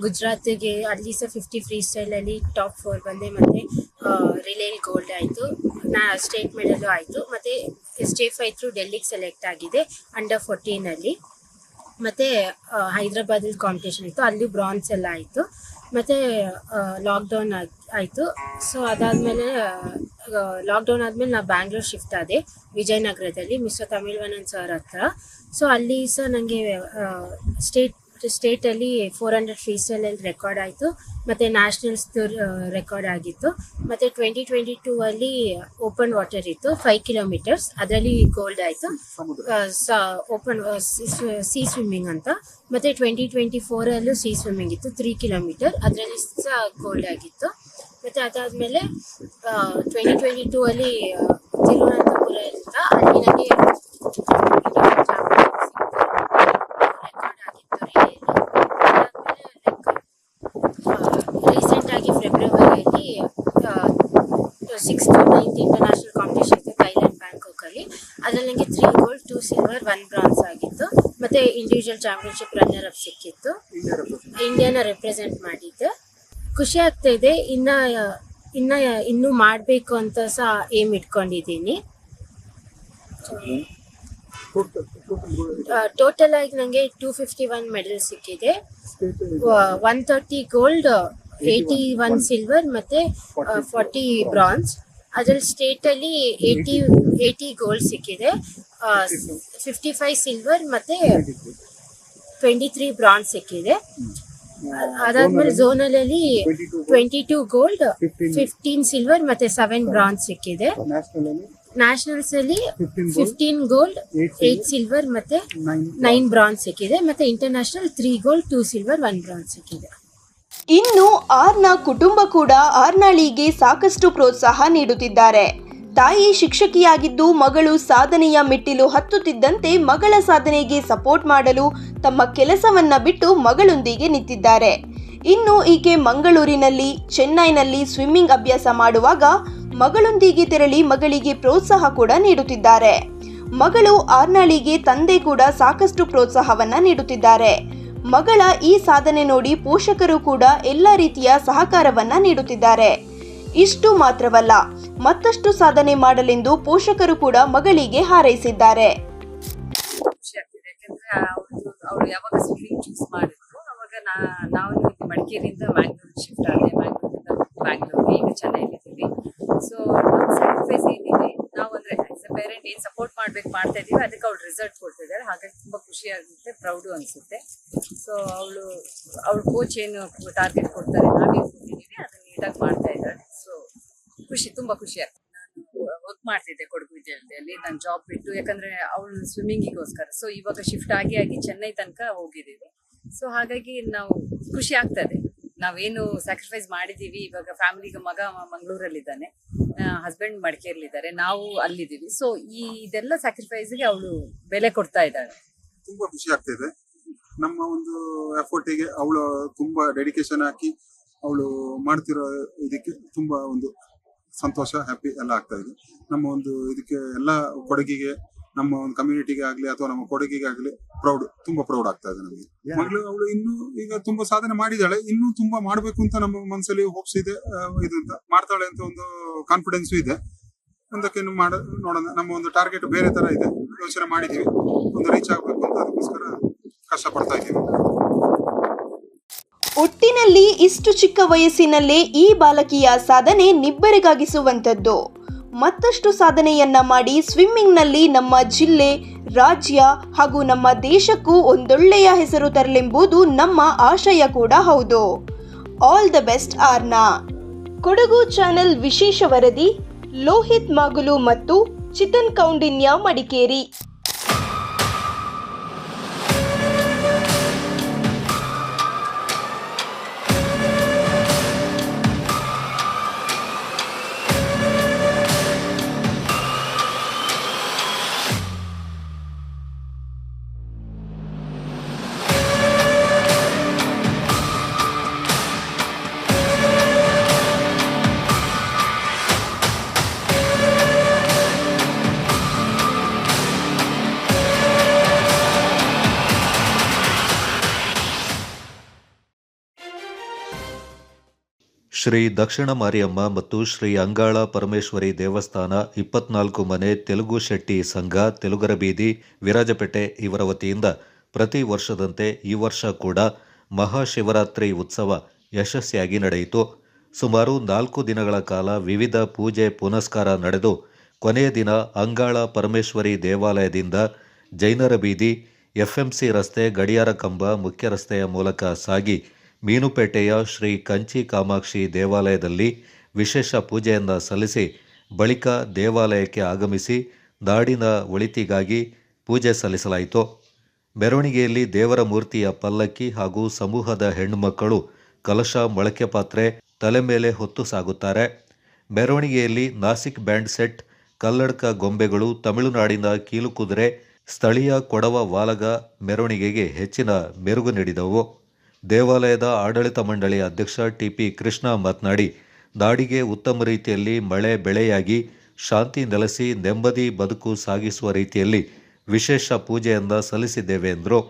ಗುಜರಾತಿಗೆ ಅಲ್ಲಿ ಸಹ 50 ಫ್ರೀ ಸ್ಟೈಲಲ್ಲಿ ಟಾಪ್ 4 ಬಂದೆ. ಮತ್ತು ರಿಲೇಲ್ ಗೋಲ್ಡ್ ಆಯಿತು, ಸ್ಟೇಟ್ ಮೆಡಲು ಆಯಿತು. ಮತ್ತು SJ5 ಥ್ರೂ ಡೆಲ್ಲಿಗೆ ಸೆಲೆಕ್ಟ್ ಆಗಿದೆ ಅಂಡರ್ 14ಅಲ್ಲಿ. ಮತ್ತು ಹೈದ್ರಾಬಾದಲ್ಲಿ ಕಾಂಪಿಟೇಷನ್ ಇತ್ತು, ಅಲ್ಲಿ ಬ್ರಾನ್ಸ್ ಎಲ್ಲ ಆಯಿತು. ಮತ್ತು ಲಾಕ್ಡೌನ್ ಆಯಿತು. ಸೊ ಅದಾದಮೇಲೆ ಲಾಕ್ಡೌನ್ ಆದಮೇಲೆ ನಾನು ಬ್ಯಾಂಗ್ಳೂರ್ ಶಿಫ್ಟ್ ಆದೆ ವಿಜಯನಗರದಲ್ಲಿ ಮಿಸ್ಟರ್ ತಮಿಳ್ವನನ್ ಸರ್ ಹತ್ರ. ಸೊ ಅಲ್ಲಿ ಸಹ ನನಗೆ ಸ್ಟೇಟಲ್ಲಿ 400 ಫ್ರೀ ಸ್ಟೈಲಲ್ಲಿ ರೆಕಾರ್ಡ್ ಆಯಿತು. ಮತ್ತು ನ್ಯಾಷನಲ್ಸ್ ರೆಕಾರ್ಡ್ ಆಗಿತ್ತು. ಮತ್ತು 2022ಅಲ್ಲಿ ಓಪನ್ ವಾಟರ್ ಇತ್ತು 5 ಕಿಲೋಮೀಟರ್ಸ್, ಅದರಲ್ಲಿ ಗೋಲ್ಡ್ ಆಯಿತು ಓಪನ್ ಸಿ ಸ್ವಿಮ್ಮಿಂಗ್ ಅಂತ. ಮತ್ತು 2024ಅಲ್ಲೂ ಸಿ ಸ್ವಿಮ್ಮಿಂಗ್ ಇತ್ತು 3 ಕಿಲೋಮೀಟರ್, ಅದರಲ್ಲಿ ಸಹ ಗೋಲ್ಡ್ ಆಗಿತ್ತು. ಮತ್ತು ಅದಾದಮೇಲೆ 2022ಅಲ್ಲಿ ತಿರುವನಂತಪುರ ಅಂತ ಅಲ್ಲಿ ನನಗೆ ರೀಸೆಂಟಾಗಿ ಫೆಬ್ರವರಿಯಲ್ಲಿ 6th to 9th international competition ಇತ್ತು ಥೈಲ್ಯಾಂಡ್ ಬ್ಯಾಂಕಾಕಲ್ಲಿ. ಅದರಲ್ಲಿ ನನಗೆ 3 ಗೋಲ್ಡ್ 2 ಸಿಲ್ವರ್ 1 ಬ್ರಾನ್ಸ್ ಆಗಿತ್ತು. ಮತ್ತು ಇಂಡಿವಿಜುವಲ್ ಚಾಂಪಿಯನ್ಶಿಪ್ ರನ್ನರ್ ಅಪ್ ಸಿಕ್ಕಿತ್ತು. ಇಂಡಿಯಾನ ರೆಪ್ರೆಸೆಂಟ್ ಮಾಡಿದ್ದೆ. ಖುಷಿ ಆಗ್ತಾ ಇದೆ. ಇನ್ನೂ ಮಾಡಬೇಕು ಅಂತ ಸಹ ಏಮ್ ಇಟ್ಕೊಂಡಿದ್ದೀನಿ. ಟೋಟಲ್ ಆಗಿ ನನಗೆ 251 ಮೆಡಲ್ ಸಿಕ್ಕಿದೆ. 130 ಗೋಲ್ಡ್, 81 ಸಿಲ್ವರ್ ಮತ್ತು 40 ಬ್ರಾನ್ಸ್. ಅದರಲ್ಲಿ ಸ್ಟೇಟಲ್ಲಿ 80 ಗೋಲ್ಡ್ ಸಿಕ್ಕಿದೆ, 55 ಸಿಲ್ವರ್ ಮತ್ತು 23 ಬ್ರಾನ್ಸ್ ಸಿಕ್ಕಿದೆ. ಅದಾದ್ಮೇಲೆ ಝೋನಲ್ಲಿ 22 ಗೋಲ್ಡ್, 15 ಸಿಲ್ವರ್ ಮತ್ತು 7 ಬ್ರಾನ್ಸ್ ಸಿಕ್ಕಿದೆ. ನ್ಯಾಷನಲ್ಸ್ ಅಲ್ಲಿ 15 ಗೋಲ್ಡ್, 8 ಸಿಲ್ವರ್ ಮತ್ತೆ 9 ಬ್ರಾನ್ಸ್ ಸಿಕ್ಕಿದೆ. ಮತ್ತೆ ಇಂಟರ್ನ್ಯಾಷನಲ್ 3 ಗೋಲ್ಡ್, 2 ಸಿಲ್ವರ್, 1 ಬ್ರಾನ್ಸ್ ಸಿಕ್ಕಿದೆ. ಇನ್ನು ಆರ್ನ ಕುಟುಂಬ ಕೂಡ ಆರ್ನಾಳಿಗೆ ಸಾಕಷ್ಟು ಪ್ರೋತ್ಸಾಹ ನೀಡುತ್ತಿದ್ದಾರೆ. ತಾಯಿ ಶಿಕ್ಷಕಿಯಾಗಿದ್ದು ಮಗಳು ಸಾಧನೆಯ ಮೆಟ್ಟಿಲು ಹತ್ತುತ್ತಿದ್ದಂತೆ ಮಗಳ ಸಾಧನೆಗೆ ಸಪೋರ್ಟ್ ಮಾಡಲು ತಮ್ಮ ಕೆಲಸವನ್ನ ಬಿಟ್ಟು ಮಗಳೊಂದಿಗೆ ನಿಂತಿದ್ದಾರೆ. ಇನ್ನು ಈಕೆ ಮಂಗಳೂರಿನಲ್ಲಿ, ಚೆನ್ನೈನಲ್ಲಿ ಸ್ವಿಮ್ಮಿಂಗ್ ಅಭ್ಯಾಸ ಮಾಡುವಾಗ ಮಗಳೊಂದಿಗೆ ತೆರಳಿ ಮಗಳಿಗೆ ಪ್ರೋತ್ಸಾಹ ಕೂಡ ನೀಡುತ್ತಿದ್ದಾರೆ. ಮಗಳು ಆರ್ನಾಳಿಗೆ ತಂದೆ ಕೂಡ ಸಾಕಷ್ಟು ಪ್ರೋತ್ಸಾಹವನ್ನ ನೀಡುತ್ತಿದ್ದಾರೆ. ಮಗಳ ಈ ಸಾಧನೆ ನೋಡಿ ಪೋಷಕರು ಕೂಡ ಎಲ್ಲ ರೀತಿಯ ಸಹಕಾರವನ್ನ ನೀಡುತ್ತಿದ್ದಾರೆ. ಇಷ್ಟು ಮಾತ್ರವಲ್ಲ, ಮತ್ತಷ್ಟು ಸಾಧನೆ ಮಾಡಲೆಂದು ಪೋಷಕರು ಕೂಡ ಮಗಳಿಗೆ ಹಾರೈಸಿದ್ದಾರೆ. ಅವಳು ಯಾವಾಗ ಸ್ವಿಮ್ಮಿಂಗ್ ಚೂಸ್ ಮಾಡಿದ್ರು ಅವಾಗ ನಾವು ಮಡಿಕೇರಿಯಿಂದ ಮ್ಯಾಂಗ್ಳೂರ್ ಶಿಫ್ಟ್ ಆದೆ. ಮ್ಯಾಂಗ್ಳೂರಿಂದ ಬ್ಯಾಂಗ್ಳೂರ್ಗೆ ಈಗ ಚೆನ್ನೈಲಿದ್ದೀವಿ. ಸೊ ನಮ್ಮ ಸ್ಯಾಕ್ರಿಫೈಸ್ ಏನಿದೆ, ನಾವು ಅಂದರೆ ಆ್ಯಸ್ ಎ ಪೇರೆಂಟ್ ಏನು ಸಪೋರ್ಟ್ ಮಾಡ್ತಾ ಇದ್ದೀವಿ ಅದಕ್ಕೆ ಅವಳು ರಿಸಲ್ಟ್ ಕೊಡ್ತಿದ್ದಾಳೆ. ಹಾಗಾಗಿ ತುಂಬ ಖುಷಿ ಆಗುತ್ತೆ, ಪ್ರೌಡು ಅನಿಸುತ್ತೆ. ಸೊ ಅವಳು ಕೋಚ್ ಏನು ಟಾರ್ಗೆಟ್ ಕೊಡ್ತಾರೆ, ನಾವೇನು ಕೊಟ್ಟಿದ್ದೀವಿ ಅದನ್ನು ನೀಟಾಗಿ ಮಾಡ್ತಾ ಇದ್ದಾಳೆ. ಸೊ ತುಂಬ ಖುಷಿ ಆಗ್ತದೆ. ನಾನು ವರ್ಕ್ ಮಾಡ್ತಿದ್ದೆ ಕೊಡಗು ವಿದ್ಯಾಲಯದಲ್ಲಿ, ನಾನು ಜಾಬ್ ಬಿಟ್ಟು, ಯಾಕಂದರೆ ಅವಳು ಸ್ವಿಮ್ಮಿಂಗಿಗೋಸ್ಕರ. ಸೊ ಇವಾಗ ಶಿಫ್ಟ್ ಆಗಿ ಚೆನ್ನೈ ತನಕ ಹೋಗಿದ್ದೀವಿ. ಸೊ ಹಾಗಾಗಿ ನಾವು ಖುಷಿ ಆಗ್ತದೆ, ನಾವೇನು ಸ್ಯಾಕ್ರಿಫೈಸ್ ಮಾಡಿದ್ದೀವಿ. ಇವಾಗ ಫ್ಯಾಮಿಲಿಗೆ ಮಗ ಮಂಗಳೂರಲ್ಲಿದ್ದಾನೆ, ಹಸ್ಬೆಂಡ್ ಮಡಿಕೇರಿಲಿದ್ದಾರೆ, ನಾವು ಅಲ್ಲಿದ್ದೀವಿ. ಸೊ ಇದೆಲ್ಲ ಸ್ಯಾಕ್ರಿಫೈಸ್ಗೆ ಅವಳು ಬೆಲೆ ಕೊಡ್ತಾ ಇದ್ದಾಳೆ. ತುಂಬಾ ಖುಷಿ ಆಗ್ತಿದೆ. ನಮ್ಮ ಒಂದು ಎಫರ್ಟಿಗೆ ಅವಳು ತುಂಬಾ ಡೆಡಿಕೇಶನ್ ಹಾಕಿ ಅವಳು ಮಾಡ್ತಿರೋ ಇದಕ್ಕೆ ತುಂಬಾ ಒಂದು ಸಂತೋಷ, ಹ್ಯಾಪಿ ಎಲ್ಲ ಆಗ್ತಾ ಇದೆ. ನಮ್ಮ ಒಂದು ಇದಕ್ಕೆ ಎಲ್ಲ ಕೊಡಗಿಗೆ, ನಮ್ಮ ಒಂದು ಕಮ್ಯುನಿಟಿಗೆ ಆಗ್ಲಿ ಅಥವಾ ನಮ್ಮ ಕೊಡಗಿಗೆ ಆಗ್ಲಿ ತುಂಬಾ ಪ್ರೌಡ್ ಆಗ್ತಾ ಇದೆ ನಮಗೆ. ಮಗಳು ಅವಳು ಇನ್ನೂ ಈಗ ತುಂಬಾ ಸಾಧನೆ ಮಾಡಿದಾಳೆ, ಇನ್ನೂ ತುಂಬಾ ಮಾಡ್ಬೇಕು ಅಂತ ನಮ್ಮ ಮನಸ್ಸಲ್ಲಿ ಹೋಪ್ಸ್ ಇದೆ. ಇದು ಅಂತ ಮಾಡ್ತಾಳೆ ಅಂತ ಒಂದು ಕಾನ್ಫಿಡೆನ್ಸ್ ಇದೆ. ಮುಂದಕ್ಕೆ ನೋಡೋಣ. ನಮ್ಮ ಒಂದು ಟಾರ್ಗೆಟ್ ಬೇರೆ ತರ ಇದೆ. ಯೋಚನೆ ಮಾಡಿದ್ದೀವಿ. ಒಂದು ರೀಚ್ ಆಗಬೇಕು ಅಂತ ಅದಕ್ಕೋಸ್ಕರ ಕಷ್ಟಪಡ್ತಾ ಇದ್ದೀವಿ. ಒಟ್ಟಿನಲ್ಲಿ ಇಷ್ಟು ಚಿಕ್ಕ ವಯಸ್ಸಿನಲ್ಲೇ ಈ ಬಾಲಕಿಯ ಸಾಧನೆ ನಿಬ್ಬೆರಗಾಗಿಸುವಂಥದ್ದು. ಮತ್ತಷ್ಟು ಸಾಧನೆಯನ್ನ ಮಾಡಿ ಸ್ವಿಮ್ಮಿಂಗ್ನಲ್ಲಿ ನಮ್ಮ ಜಿಲ್ಲೆ, ರಾಜ್ಯ ಹಾಗೂ ನಮ್ಮ ದೇಶಕ್ಕೂ ಒಂದೊಳ್ಳೆಯ ಹೆಸರು ತರಲೆಂಬುದು ನಮ್ಮ ಆಶಯ ಕೂಡ ಹೌದು. All the best ಆರ್ನಾ. Kodagu channel ವಿಶೇಷ ವರದಿ ಲೋಹಿತ್ ಮಾಗುಲು ಮತ್ತು ಚಿತನ್ ಕೌಂಡಿನ್ಯ, ಮಡಿಕೇರಿ. ಶ್ರೀ ದಕ್ಷಿಣ ಮಾರಿಯಮ್ಮ ಮತ್ತು ಶ್ರೀ ಅಂಗಾಳ ಪರಮೇಶ್ವರಿ ದೇವಸ್ಥಾನ 24 ಮನೆ ತೆಲುಗು ಶೆಟ್ಟಿ ಸಂಘ, ತೆಲುಗರ ಬೀದಿ, ವಿರಾಜಪೇಟೆ ಇವರ ವತಿಯಿಂದ ಪ್ರತಿ ವರ್ಷದಂತೆ ಈ ವರ್ಷ ಕೂಡ ಮಹಾಶಿವರಾತ್ರಿ ಉತ್ಸವ ಯಶಸ್ವಿಯಾಗಿ ನಡೆಯಿತು. ಸುಮಾರು 4 ದಿನಗಳ ಕಾಲ ವಿವಿಧ ಪೂಜೆ ಪುನಸ್ಕಾರ ನಡೆದು ಕೊನೆಯ ದಿನ ಅಂಗಾಳ ಪರಮೇಶ್ವರಿ ದೇವಾಲಯದಿಂದ ಜೈನರ ಬೀದಿ, FMC ರಸ್ತೆ, ಗಡಿಯಾರ ಕಂಬ, ಮುಖ್ಯ ರಸ್ತೆಯ ಮೂಲಕ ಸಾಗಿ ಮೀನುಪೇಟೆಯ ಶ್ರೀ ಕಂಚಿ ಕಾಮಾಕ್ಷಿ ದೇವಾಲಯದಲ್ಲಿ ವಿಶೇಷ ಪೂಜೆಯನ್ನು ಸಲ್ಲಿಸಿ ಬಳಿಕ ದೇವಾಲಯಕ್ಕೆ ಆಗಮಿಸಿ ನಾಡಿನ ಒಳಿತಿಗಾಗಿ ಪೂಜೆ ಸಲ್ಲಿಸಲಾಯಿತು. ಮೆರವಣಿಗೆಯಲ್ಲಿ ದೇವರ ಮೂರ್ತಿಯ ಪಲ್ಲಕ್ಕಿ ಹಾಗೂ ಸಮೂಹದ ಹೆಣ್ಣುಮಕ್ಕಳು ಕಲಶ, ಮೊಳಕೆ ಪಾತ್ರೆ ತಲೆ ಮೇಲೆ ಹೊತ್ತು ಸಾಗುತ್ತಾರೆ. ಮೆರವಣಿಗೆಯಲ್ಲಿ ನಾಸಿಕ್ ಬ್ಯಾಂಡ್ ಸೆಟ್, ಕಲ್ಲಡ್ಕ ಗೊಂಬೆಗಳು, ತಮಿಳುನಾಡಿನ ಕೀಲುಕುದುರೆ, ಸ್ಥಳೀಯ ಕೊಡವ ವಾಲಗ ಮೆರವಣಿಗೆಗೆ ಹೆಚ್ಚಿನ ಮೆರುಗು ನೀಡಿದವು. ದೇವಾಲಯದ ಆಡಳಿತ ಮಂಡಳಿ ಅಧ್ಯಕ್ಷ TP ಕೃಷ್ಣ ಮಾತನಾಡಿ, ನಾಡಿಗೆ ಉತ್ತಮ ರೀತಿಯಲ್ಲಿ ಮಳೆ ಬೆಳೆಯಾಗಿ ಶಾಂತಿ ನೆಲೆಸಿ ನೆಮ್ಮದಿ ಬದುಕು ಸಾಗಿಸುವ ರೀತಿಯಲ್ಲಿ ವಿಶೇಷ ಪೂಜೆಯನ್ನು ಸಲ್ಲಿಸಿದ್ದೇವೆ ಎಂದರು.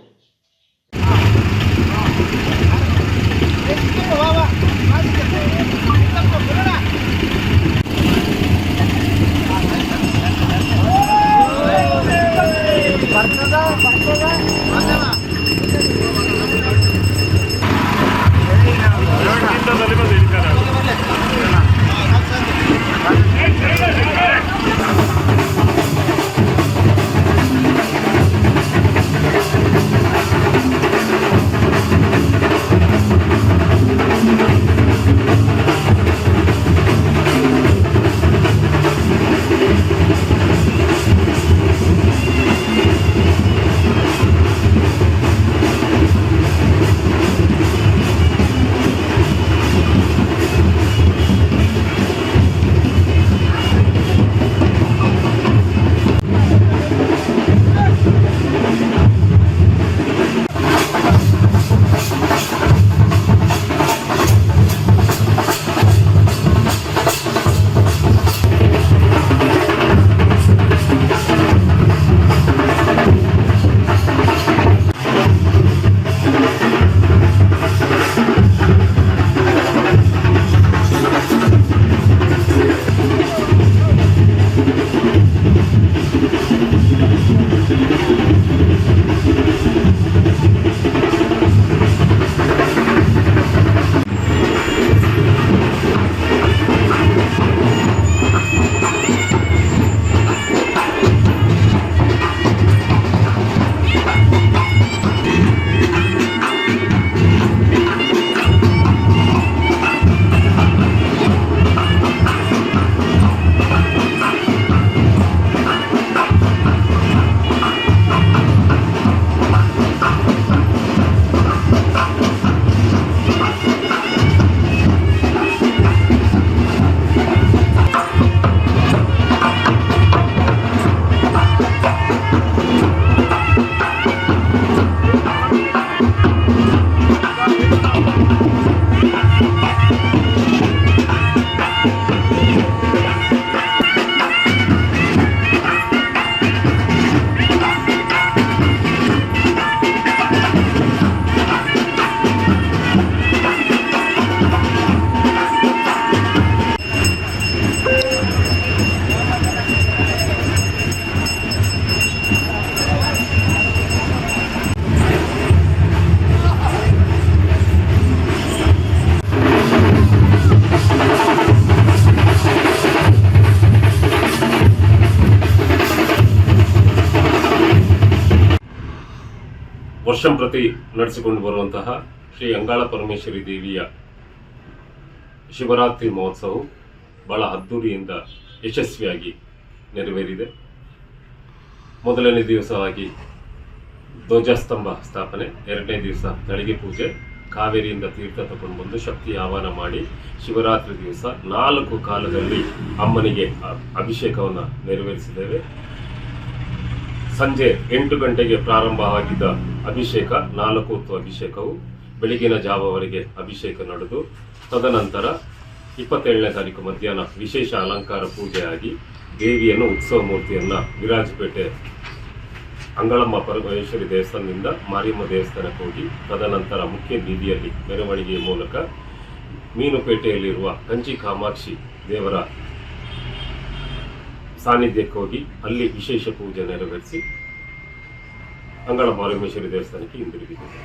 ವರ್ಷಂಪ್ರತಿ ನಡೆಸಿಕೊಂಡು ಬರುವಂತಹ ಶ್ರೀ ಅಂಗಾಳ ಪರಮೇಶ್ವರಿ ದೇವಿಯ ಶಿವರಾತ್ರಿ ಮಹೋತ್ಸವವು ಬಹಳ ಅದ್ದೂರಿಯಿಂದ ಯಶಸ್ವಿಯಾಗಿ ನೆರವೇರಿದೆ. ಮೊದಲನೇ ದಿವಸವಾಗಿ ಧ್ವಜಸ್ತಂಭ ಸ್ಥಾಪನೆ, ಎರಡನೇ ದಿವಸ ತಳಿಗೆ ಪೂಜೆ, ಕಾವೇರಿಯಿಂದ ತೀರ್ಥ ತಗೊಂಡು ಬಂದು ಶಕ್ತಿ ಆಹ್ವಾನ ಮಾಡಿ ಶಿವರಾತ್ರಿ ದಿವಸ 4 ಕಾಲದಲ್ಲಿ ಅಮ್ಮನಿಗೆ ಅಭಿಷೇಕವನ್ನು ನೆರವೇರಿಸಿದ್ದೇವೆ. ಸಂಜೆ 8 ಗಂಟೆಗೆ ಪ್ರಾರಂಭವಾಗಿದ್ದ ಅಭಿಷೇಕ 4 ಹೊತ್ತು ಅಭಿಷೇಕವು ಬೆಳಗಿನ ಜಾವವರೆಗೆ ಅಭಿಷೇಕ ನಡೆದು ತದನಂತರ 27ನೇ ತಾರೀಕು ಮಧ್ಯಾಹ್ನ ವಿಶೇಷ ಅಲಂಕಾರ ಪೂಜೆಯಾಗಿ ದೇವಿಯನ್ನು ಉತ್ಸವ ಮೂರ್ತಿಯನ್ನು ವಿರಾಜಪೇಟೆ ಅಂಗಳಮ್ಮ ಪರಮೇಶ್ವರಿ ದೇವಸ್ಥಾನದಿಂದ ಮಾರಿಯಮ್ಮ ದೇವಸ್ಥಾನಕ್ಕೆ ಹೋಗಿ ತದನಂತರ ಮುಖ್ಯ ಬೀದಿಯಲ್ಲಿ ಮೆರವಣಿಗೆಯ ಮೂಲಕ ಮೀನುಪೇಟೆಯಲ್ಲಿರುವ ಕಂಚಿ ಕಾಮಾಕ್ಷಿ ದೇವರ ಸಾನ್ನಿಧ್ಯಕ್ಕೆ ಹೋಗಿ ಅಲ್ಲಿ ವಿಶೇಷ ಪೂಜೆ ನೆರವೇರಿಸಿ ಅಂಗಳಮ್ಮ ಪರಮೇಶ್ವರಿ ದೇವಸ್ಥಾನಕ್ಕೆ ಹಿಂದಿರುಗಿದ್ದೇವೆ.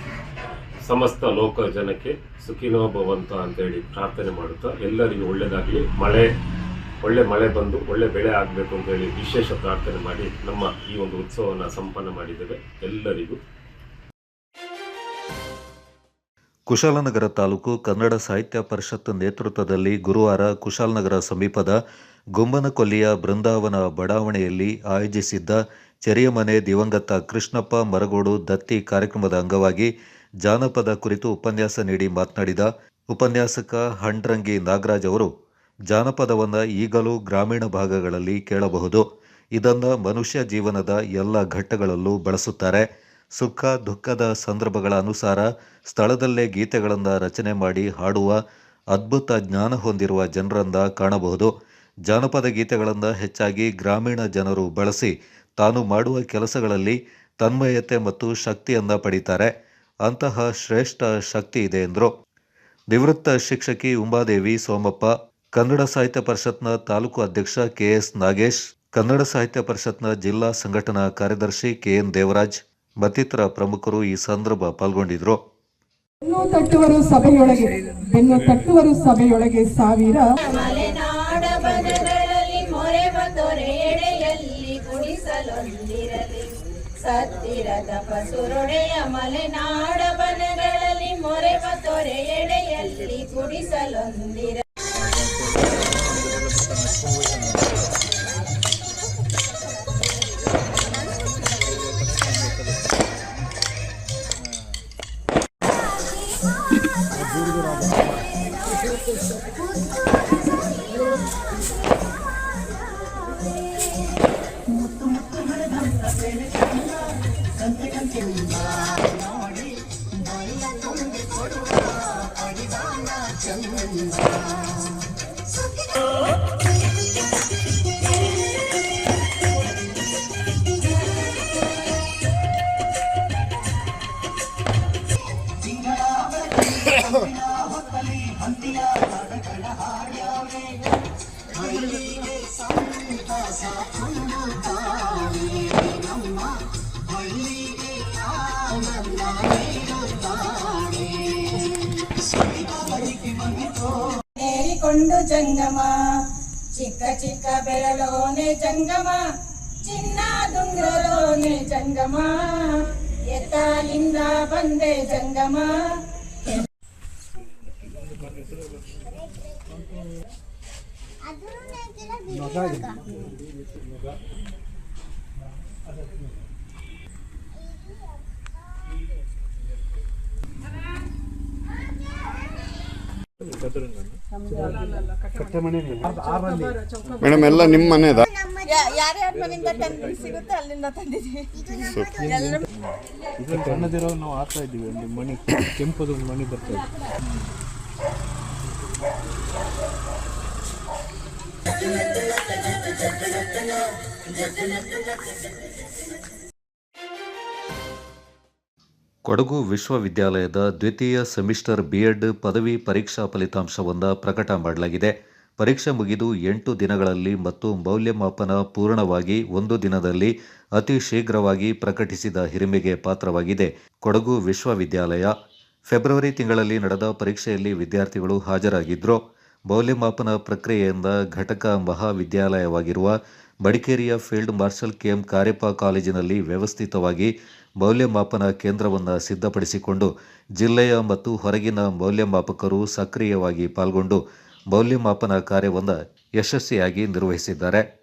ಸಮಸ್ತ ಲೋಕ ಜನಕ್ಕೆ ಸುಖಿನೋ ಭವಂತ ಅಂತೇಳಿ ಪ್ರಾರ್ಥನೆ ಮಾಡುತ್ತಾ ಎಲ್ಲರಿಗೂ ಒಳ್ಳೆಯದಾಗಲಿ, ಒಳ್ಳೆ ಮಳೆ ಬಂದು ಒಳ್ಳೆ ಬೆಳೆ ಆಗಬೇಕು ಅಂತೇಳಿ ವಿಶೇಷ ಪ್ರಾರ್ಥನೆ ಮಾಡಿ ನಮ್ಮ ಈ ಒಂದು ಉತ್ಸವವನ್ನು ಸಂಪನ್ನ ಮಾಡಿದ್ದೇವೆ. ಎಲ್ಲರಿಗೂ ಕುಶಾಲನಗರ ತಾಲೂಕು ಕನ್ನಡ ಸಾಹಿತ್ಯ ಪರಿಷತ್ ನೇತೃತ್ವದಲ್ಲಿ ಗುರುವಾರ ಕುಶಾಲನಗರ ಸಮೀಪದ ಗುಮ್ಮನಕೊಲ್ಲಿಯ ಬೃಂದಾವನ ಬಡಾವಣೆಯಲ್ಲಿ ಆಯೋಜಿಸಿದ್ದ ಚೆರಿಯಮನೆ ದಿವಂಗತ ಕೃಷ್ಣಪ್ಪ ಮರಗೋಡು ದತ್ತಿ ಕಾರ್ಯಕ್ರಮದ ಅಂಗವಾಗಿ ಜಾನಪದ ಕುರಿತು ಉಪನ್ಯಾಸ ನೀಡಿ ಮಾತನಾಡಿದ ಉಪನ್ಯಾಸಕ ಹಂಡ್ರಂಗಿ ನಾಗರಾಜ್ ಅವರು, ಜಾನಪದವನ್ನು ಈಗಲೂ ಗ್ರಾಮೀಣ ಭಾಗಗಳಲ್ಲಿ ಕೇಳಬಹುದು. ಇದನ್ನು ಮನುಷ್ಯ ಜೀವನದ ಎಲ್ಲ ಘಟ್ಟಗಳಲ್ಲೂ ಬಳಸುತ್ತಾರೆ. ಸುಖ ದುಃಖದ ಸಂದರ್ಭಗಳ ಅನುಸಾರ ಸ್ಥಳದಲ್ಲೇ ಗೀತೆಗಳನ್ನು ರಚನೆ ಮಾಡಿ ಹಾಡುವ ಅದ್ಭುತ ಜ್ಞಾನ ಹೊಂದಿರುವ ಜನರನ್ನು ಕಾಣಬಹುದು. ಜಾನಪದ ಗೀತೆಗಳನ್ನು ಹೆಚ್ಚಾಗಿ ಗ್ರಾಮೀಣ ಜನರು ಬಳಸಿ ತಾನು ಮಾಡುವ ಕೆಲಸಗಳಲ್ಲಿ ತನ್ಮಯತೆ ಮತ್ತು ಶಕ್ತಿಯನ್ನು ಪಡೀತಾರೆ. ಅಂತಹ ಶ್ರೇಷ್ಠ ಶಕ್ತಿ ಇದೆ ಎಂದರು. ನಿವೃತ್ತ ಶಿಕ್ಷಕಿ ಉಮಾದೇವಿ ಸೋಮಪ್ಪ, ಕನ್ನಡ ಸಾಹಿತ್ಯ ಪರಿಷತ್ನ ತಾಲೂಕು ಅಧ್ಯಕ್ಷ ಕೆಎಸ್ ನಾಗೇಶ್, ಕನ್ನಡ ಸಾಹಿತ್ಯ ಪರಿಷತ್ನ ಜಿಲ್ಲಾ ಸಂಘಟನಾ ಕಾರ್ಯದರ್ಶಿ ಕೆಎನ್ ದೇವರಾಜ್ ಮತ್ತಿತರ ಪ್ರಮುಖರು ಈ ಸಂದರ್ಭ ಪಾಲ್ಗೊಂಡಿದ್ರು. ಬೆನ್ನು ತಟ್ಟುವರು ಸಭೆಯೊಳಗೆ ಸಾವಿರ ಮಲೆನಾಡ ಬನಗಳಲ್ಲಿ ಮೊರೆವ ತೊರೆಯೆಡೆಯಲ್ಲಿ ಕುಡಿಸಲೊಂದಿರಲಿ ಸತ್ತಿರದ ಪಸುರೊಡೆಯ ಮಲೆನಾಡ ಬನಗಳಲ್ಲಿ ಮೊರೆವ ತೊರೆಯೆಡೆಯಲ್ಲಿ ಕುಡಿಸಲೊಂದಿರ ಏರಿಕೊಂಡು ಜಂಗಮ ಚಿಕ್ಕ ಚಿಕ್ಕ ಬೆರಳೋನೆ ಜಂಗಮ ಚಿನ್ನ ದುಂಗ್ರಲೋನೆ ಜಂಗಮ ಎತ್ತಲಿಂದ ಬಂದೆ ಜಂಗಮ ಮೇಡಮ್ ಎಲ್ಲ ನಿಮ್ಮ ಮನೆದ ಯಾರ್ಯಾರ ಮನೆಯಿಂದ ಸಿಗುತ್ತೆ ಅಲ್ಲಿಂದ ತಂದಿದ್ದೀವಿ. ಸಣ್ಣದಿರೋ ನಾವು ಹಾಕ್ತಾ ಇದ್ದೀವಿ. ಒಂದು ಮಣಿ ಕೆಂಪದು ಮಣಿ ಬರ್ತಾ ಇದೆ. ಕೊಡಗು ವಿಶ್ವವಿದ್ಯಾಲಯದ ದ್ವಿತೀಯ ಸೆಮಿಸ್ಟರ್ ಬಿಎಡ್ ಪದವಿ ಪರೀಕ್ಷಾ ಫಲಿತಾಂಶವನ್ನು ಪ್ರಕಟ ಮಾಡಲಾಗಿದೆ. ಪರೀಕ್ಷೆ ಮುಗಿದು 8 ದಿನಗಳಲ್ಲಿ ಮತ್ತು ಮೌಲ್ಯಮಾಪನ ಪೂರ್ಣವಾಗಿ 1 ದಿನದಲ್ಲಿ ಅತಿ ಶೀಘ್ರವಾಗಿ ಪ್ರಕಟಿಸಿದ ಹಿರಿಮೆಗೆ ಪಾತ್ರವಾಗಿದೆ ಕೊಡಗು ವಿಶ್ವವಿದ್ಯಾಲಯ. ಫೆಬ್ರವರಿ ತಿಂಗಳಲ್ಲಿ ನಡೆದ ಪರೀಕ್ಷೆಯಲ್ಲಿ ವಿದ್ಯಾರ್ಥಿಗಳು ಹಾಜರಾಗಿದ್ದರು. ಮೌಲ್ಯಮಾಪನ ಪ್ರಕ್ರಿಯೆಯಿಂದ ಘಟಕ ಮಹಾವಿದ್ಯಾಲಯವಾಗಿರುವ ಮಡಿಕೇರಿಯ ಫೀಲ್ಡ್ ಮಾರ್ಷಲ್ ಕೆಎಂ ಕಾರ್ಯಪ್ಪ ಕಾಲೇಜಿನಲ್ಲಿ ವ್ಯವಸ್ಥಿತವಾಗಿ ಮೌಲ್ಯಮಾಪನ ಕೇಂದ್ರವನ್ನು ಸಿದ್ಧಪಡಿಸಿಕೊಂಡು ಜಿಲ್ಲೆಯ ಮತ್ತು ಹೊರಗಿನ ಮೌಲ್ಯಮಾಪಕರು ಸಕ್ರಿಯವಾಗಿ ಪಾಲ್ಗೊಂಡು ಮೌಲ್ಯಮಾಪನ ಕಾರ್ಯವನ್ನು ಯಶಸ್ವಿಯಾಗಿ ನಿರ್ವಹಿಸಿದ್ದಾರೆ.